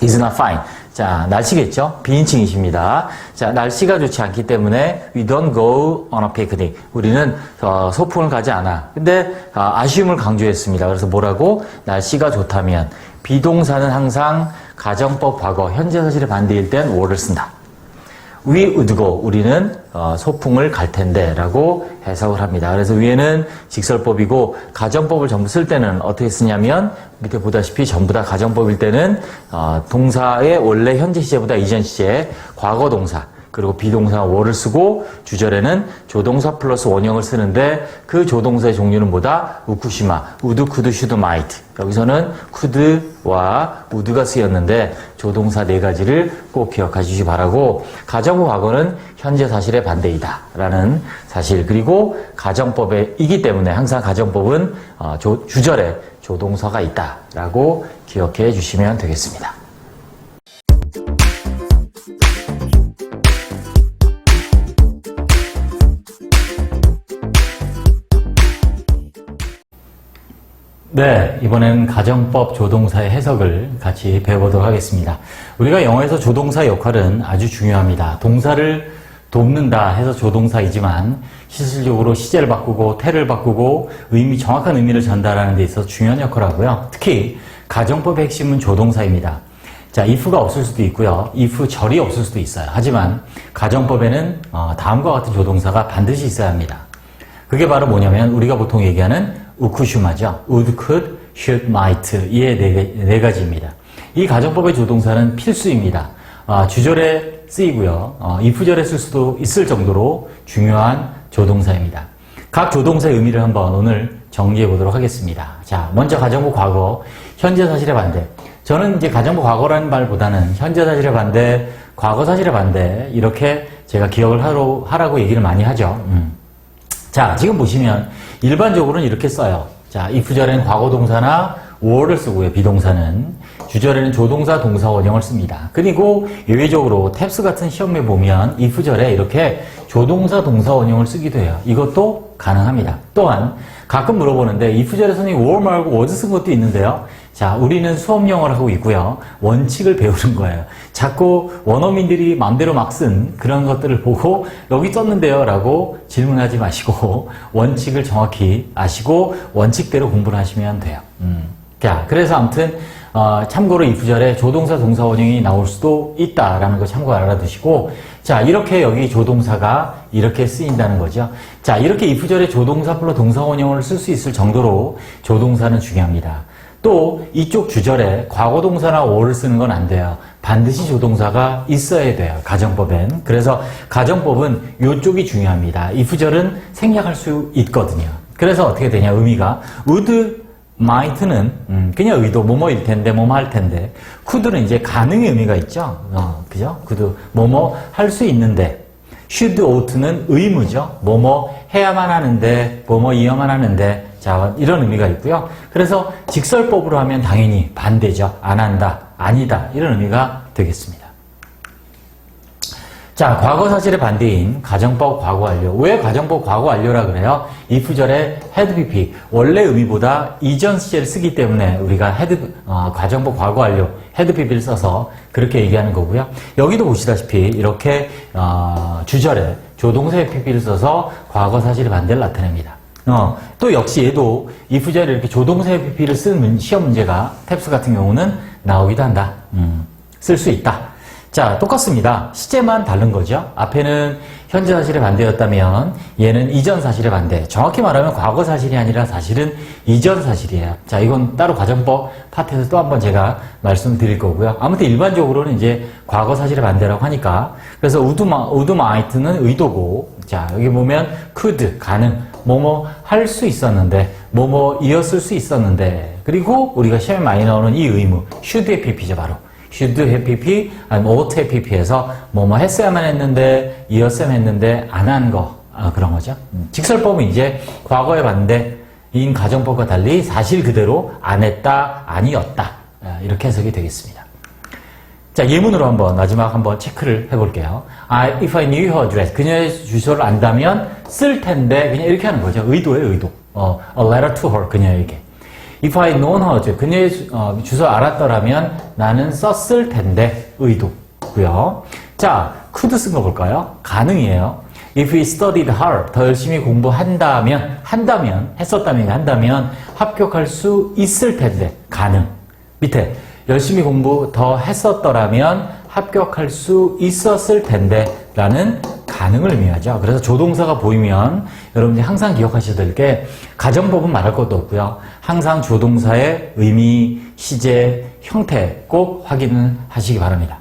is not fine. 자, 날씨겠죠? 비인칭이십니다. 자, 날씨가 좋지 않기 때문에 we don't go on a picnic. 우리는 소풍을 가지 않아. 근데 아쉬움을 강조했습니다. 그래서 뭐라고? 날씨가 좋다면 비동사는 항상 가정법 과거 현재 사실의 반대일 땐 were를 쓴다. We would go. 우리는 소풍을 갈 텐데 라고 해석을 합니다. 그래서 위에는 직설법이고 가정법을 전부 쓸 때는 어떻게 쓰냐면 밑에 보다시피 전부 다 가정법일 때는 동사의 원래 현재 시제보다 이전 시제 과거 동사 그리고 비동사 were를 쓰고 주절에는 조동사 플러스 원형을 쓰는데 그 조동사의 종류는 뭐다? 우쿠시마, would, could, should, might. 여기서는 could와 would가 쓰였는데 조동사 네 가지를 꼭 기억하시기 바라고 가정부 과거는 현재 사실의 반대이다 라는 사실 그리고 가정법이기 때문에 항상 가정법은 주절에 조동사가 있다 라고 기억해 주시면 되겠습니다. 네, 이번엔 가정법 조동사의 해석을 같이 배워보도록 하겠습니다. 우리가 영어에서 조동사의 역할은 아주 중요합니다. 동사를 돕는다 해서 조동사이지만 실질적으로 시제를 바꾸고 태를 바꾸고 정확한 의미를 전달하는 데 있어서 중요한 역할을 하고요. 특히 가정법의 핵심은 조동사입니다. 자, if가 없을 수도 있고요. if 절이 없을 수도 있어요. 하지만 가정법에는 다음과 같은 조동사가 반드시 있어야 합니다. 그게 바로 뭐냐면 우리가 보통 얘기하는 우쿠슈마죠. would, could, should, might 이의 네 가지입니다. 이 가정법의 조동사는 필수입니다. 주절에 쓰이고요. if절에 쓸 수도 있을 정도로 중요한 조동사입니다. 각 조동사의 의미를 한번 오늘 정리해 보도록 하겠습니다. 자, 먼저 가정부 과거, 현재 사실의 반대. 저는 이제 가정부 과거라는 말보다는 현재 사실의 반대, 과거 사실의 반대 이렇게 제가 기억을 하라고 얘기를 많이 하죠. 자, 지금 보시면 일반적으로는 이렇게 써요. 자, if절에는 과거 동사나 were를 쓰고요. 비동사는 주절에는 조동사 동사 원형을 씁니다. 그리고 예외적으로 탭스 같은 시험에 보면 if절에 이렇게 조동사 동사 원형을 쓰기도 해요. 이것도 가능합니다. 또한 가끔 물어보는데 if절에 선생님 were 말고 was 쓴 것도 있는데요. 자, 우리는 수업 영어를 하고 있고요. 원칙을 배우는 거예요. 자꾸 원어민들이 마음대로 막 쓴 그런 것들을 보고 여기 썼는데요 라고 질문하지 마시고 원칙을 정확히 아시고 원칙대로 공부를 하시면 돼요. 자, 그래서 아무튼 참고로 if절에 조동사 동사 원형이 나올 수도 있다라는 거 참고 알아두시고 자, 이렇게 여기 조동사가 이렇게 쓰인다는 거죠. 자, 이렇게 if절에 조동사 플러스 동사 원형을 쓸 수 있을 정도로 조동사는 중요합니다. 또 이쪽 주절에 과거 동사나 were를 쓰는 건 안 돼요. 반드시 조동사가 있어야 돼요. 가정법엔. 그래서 가정법은 이쪽이 중요합니다. if절은 생략할 수 있거든요. 그래서 어떻게 되냐 의미가 would, might는 그냥 의도 뭐뭐일 텐데 뭐뭐 할 텐데 could는 이제 가능의 의미가 있죠. 그죠? could 뭐뭐 할 수 있는데 should, ought는 의무죠. 뭐뭐 해야만 하는데 뭐뭐 이어만 하는데 자, 이런 의미가 있고요. 그래서 직설법으로 하면 당연히 반대죠. 안 한다, 아니다 이런 의미가 되겠습니다. 자, 과거 사실의 반대인 가정법 과거 완료. 왜 가정법 과거 완료라 그래요? if절에 had pp 원래 의미보다 이전 시제를 쓰기 때문에 우리가 가정법 과거 완료 had pp를 써서 그렇게 얘기하는 거고요. 여기도 보시다시피 이렇게 주절에 조동사의 pp를 써서 과거 사실의 반대를 나타냅니다. 또 역시 얘도 if절에 이렇게 조동사의 pp를 쓴 시험 문제가 탭스 같은 경우는 나오기도 한다. 쓸 수 있다. 자, 똑같습니다. 시제만 다른 거죠. 앞에는 현재 사실의 반대였다면 얘는 이전 사실의 반대. 정확히 말하면 과거 사실이 아니라 사실은 이전 사실이에요. 자, 이건 따로 가정법 파트에서 또 한번 제가 말씀드릴 거고요. 아무튼 일반적으로는 이제 과거 사실의 반대라고 하니까 그래서 would might는 의도고 자, 여기 보면 could 가능 뭐뭐 할 수 있었는데 뭐뭐이었을 수 있었는데 그리고 우리가 시험에 많이 나오는 이 의무 should have pp죠 바로. should have pp, 아니면 ought have pp에서 뭐뭐 했어야만 했는데, 이었어야만 했는데, 안 한 거, 그런 거죠. 직설법은 이제 과거의 반대인 가정법과 달리 사실 그대로 안 했다, 아니었다. 이렇게 해석이 되겠습니다. 자, 예문으로 한번, 마지막 한번 체크를 해볼게요. if I knew her address. 그녀의 주소를 안다면 쓸 텐데, 그냥 이렇게 하는 거죠. 의도예요, 의도. a letter to her, 그녀에게. If I known her, 그녀의 주소 알았더라면 나는 썼을 텐데 의도고요. 자, could 쓴 거 볼까요? 가능이에요. If we studied hard, 더 열심히 공부한다면, 한다면 합격할 수 있을 텐데 가능. 밑에 열심히 공부 더 했었더라면 합격할 수 있었을 텐데 라는 가능을 의미하죠. 그래서 조동사가 보이면 여러분들이 항상 기억하셔야 될 게 가정법은 말할 것도 없고요. 항상 조동사의 의미, 시제, 형태 꼭 확인을 하시기 바랍니다.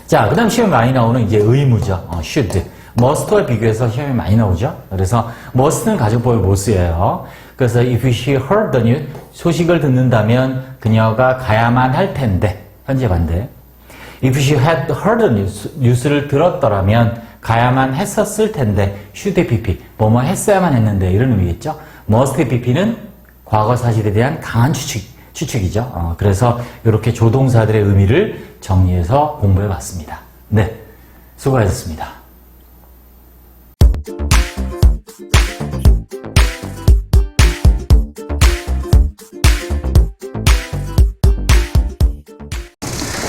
자, 그 다음 시험에 많이 나오는 이제 의무죠. should. must와 비교해서 시험에 많이 나오죠. 그래서 must는 가정법을 못 쓰여요. 그래서 if she heard the news, 소식을 듣는다면 그녀가 가야만 할 텐데, 현재 반대. If she had heard the news, 뉴스를 들었더라면 가야만 했었을 텐데, should have pp, 뭐뭐 했어야만 했는데 이런 의미겠죠. must have pp는 과거 사실에 대한 강한 추측이죠. 그래서 이렇게 조동사들의 의미를 정리해서 공부해 봤습니다. 네, 수고하셨습니다.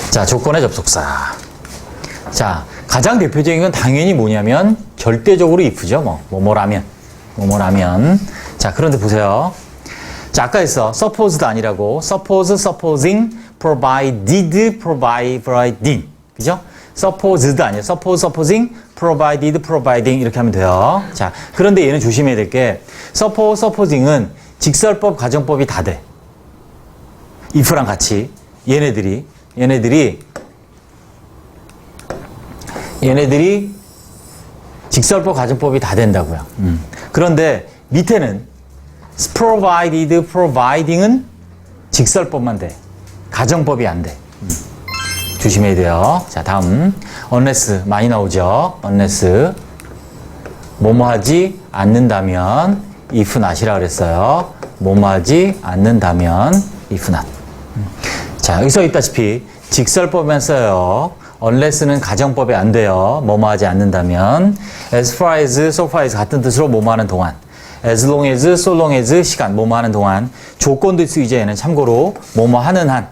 자, 조건의 접속사. 자, 가장 대표적인 건 당연히 뭐냐면 절대적으로 if죠. 뭐뭐라면. 자, 그런데 보세요. 자, 아까 했어. supposed 아니라고. suppose, supposing, provided, providing. 그죠? supposed 아니에요. suppose, supposing, provided, providing 이렇게 하면 돼요. 자, 그런데 얘는 조심해야 될 게 suppose, supposing은 직설법, 가정법이 다 돼. if랑 같이. 얘네들이 직설법, 가정법이 다 된다고요. 그런데 밑에는 provided, providing은 직설법만 돼. 가정법이 안 돼. 조심해야 돼요. 자, 다음 unless 많이 나오죠. unless 뭐뭐 하지 않는다면 if not이라 그랬어요. 뭐뭐 하지 않는다면 if not. 자, 여기 써 있다시피 직설법만 써요. unless는 가정법이 안 돼요. 뭐뭐 하지 않는다면 as far as, so far as 같은 뜻으로 뭐뭐 하는 동안 as long as, so long as 시간 뭐뭐 하는 동안 조건도 쓰이죠. 얘는 참고로 뭐뭐 하는 한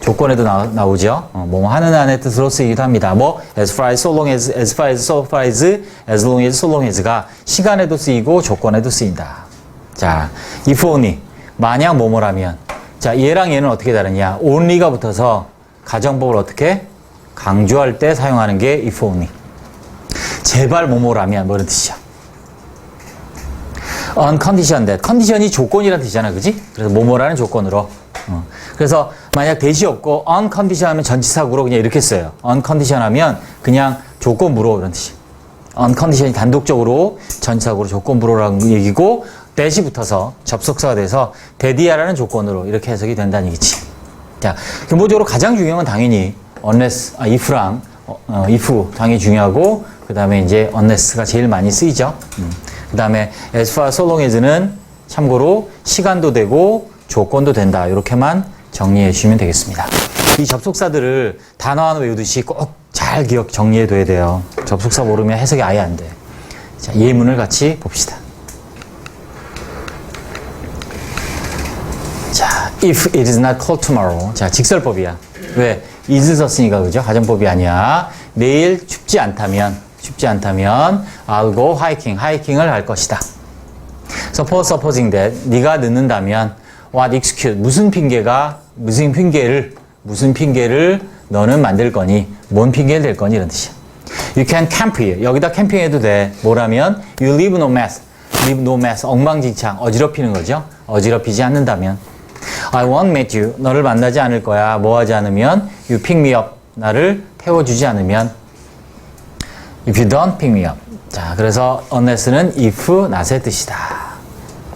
조건에도 나오죠. 뭐뭐 하는 한의 뜻으로 쓰이기도 합니다. as far as, so long as, as far as, so far as, as long as, so long as가 시간에도 쓰이고 조건에도 쓰인다. 자, if only 만약 뭐뭐라면 자, 얘랑 얘는 어떻게 다르냐? only가 붙어서 가정법을 어떻게? 강조할 때 사용하는 게 if only. 제발 뭐뭐라면 뭐 이런 뜻이죠. on condition that. 컨디션이 조건이라는 뜻이잖아. 그지? 그래서 뭐뭐라는 조건으로. 그래서 만약 대시 없고 on condition 하면 전치사구로 그냥 이렇게 써요. on condition 하면 그냥 조건부로 이런 뜻이. on condition이 단독적으로 전치사구로 조건부로라는 얘기고 대시 붙어서 접속사가 돼서 대디야라는 조건으로 이렇게 해석이 된다는 얘기지. 자, 근본적으로 가장 중요한 건 당연히 unless, if랑 if 당연히 중요하고 그 다음에 이제 unless가 제일 많이 쓰이죠. 그 다음에 as far as, so long as는 참고로 시간도 되고 조건도 된다. 이렇게만 정리해 주시면 되겠습니다. 이 접속사들을 단어 하나 외우듯이 꼭 잘 정리해 둬야 돼요. 접속사 모르면 해석이 아예 안 돼. 자, 예문을 같이 봅시다. 자, if it is not cold tomorrow. 자, 직설법이야. 왜? is 썼으니까, 그죠? 가정법이 아니야. 내일 춥지 않다면, I'll go hiking. 하이킹을 할 것이다. supposing that. 네가 늦는다면, what excuse. 무슨 핑계를 너는 만들 거니? 뭔 핑계를 댈 거니? 이런 뜻이야. You can camp here. 여기다 캠핑해도 돼. 뭐라면? You leave no mess. leave no mess. 엉망진창. 어지럽히는 거죠. 어지럽히지 않는다면. I won't meet you. 너를 만나지 않을 거야. 뭐 하지 않으면? You pick me up. 나를 태워주지 않으면. If you don't pick me up. 자, 그래서 unless는 if, not의 뜻이다.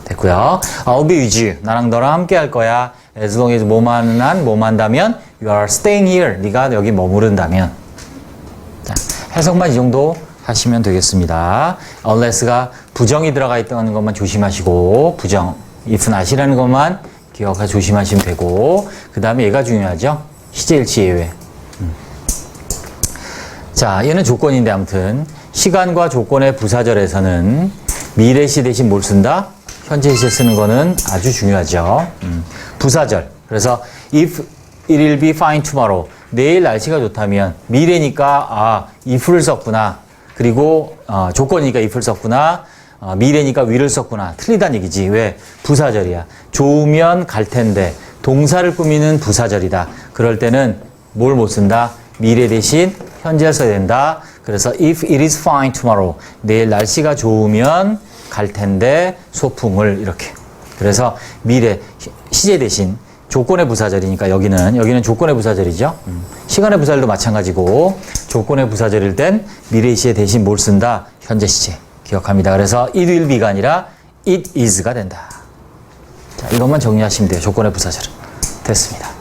됐고요. I'll be with you. 나랑 너랑 함께 할 거야. As long as 뭐만 한, 뭐만 한다면 You are staying here. 네가 여기 머무른다면. 자, 해석만 이 정도 하시면 되겠습니다. unless가 부정이 들어가 있다는 것만 조심하시고 부정, if not이라는 것만 기억하 조심하시면 되고 그 다음에 얘가 중요하죠. 시제일치 예외. 자, 얘는 조건인데 아무튼 시간과 조건의 부사절에서는 미래시 대신 뭘 쓴다? 현재시에 쓰는 거는 아주 중요하죠. 부사절. 그래서 if it will be fine tomorrow. 내일 날씨가 좋다면 미래니까 if를 썼구나. 그리고 조건이니까 if를 썼구나. 미래니까 will을 썼구나. 틀리다는 얘기지. 왜? 부사절이야. 좋으면 갈 텐데 동사를 꾸미는 부사절이다. 그럴 때는 뭘 못 쓴다? 미래 대신 현재를 써야 된다. 그래서 if it is fine tomorrow. 내일 날씨가 좋으면 갈 텐데 소풍을 이렇게. 그래서 미래 시제 대신 조건의 부사절이니까 여기는 조건의 부사절이죠. 시간의 부사절도 마찬가지고 조건의 부사절일 땐 미래 시제 대신 뭘 쓴다? 현재 시제. 기억합니다. 그래서 it will be가 아니라 it is가 된다. 자, 이것만 정리하시면 돼요. 조건의 부사절은. 됐습니다.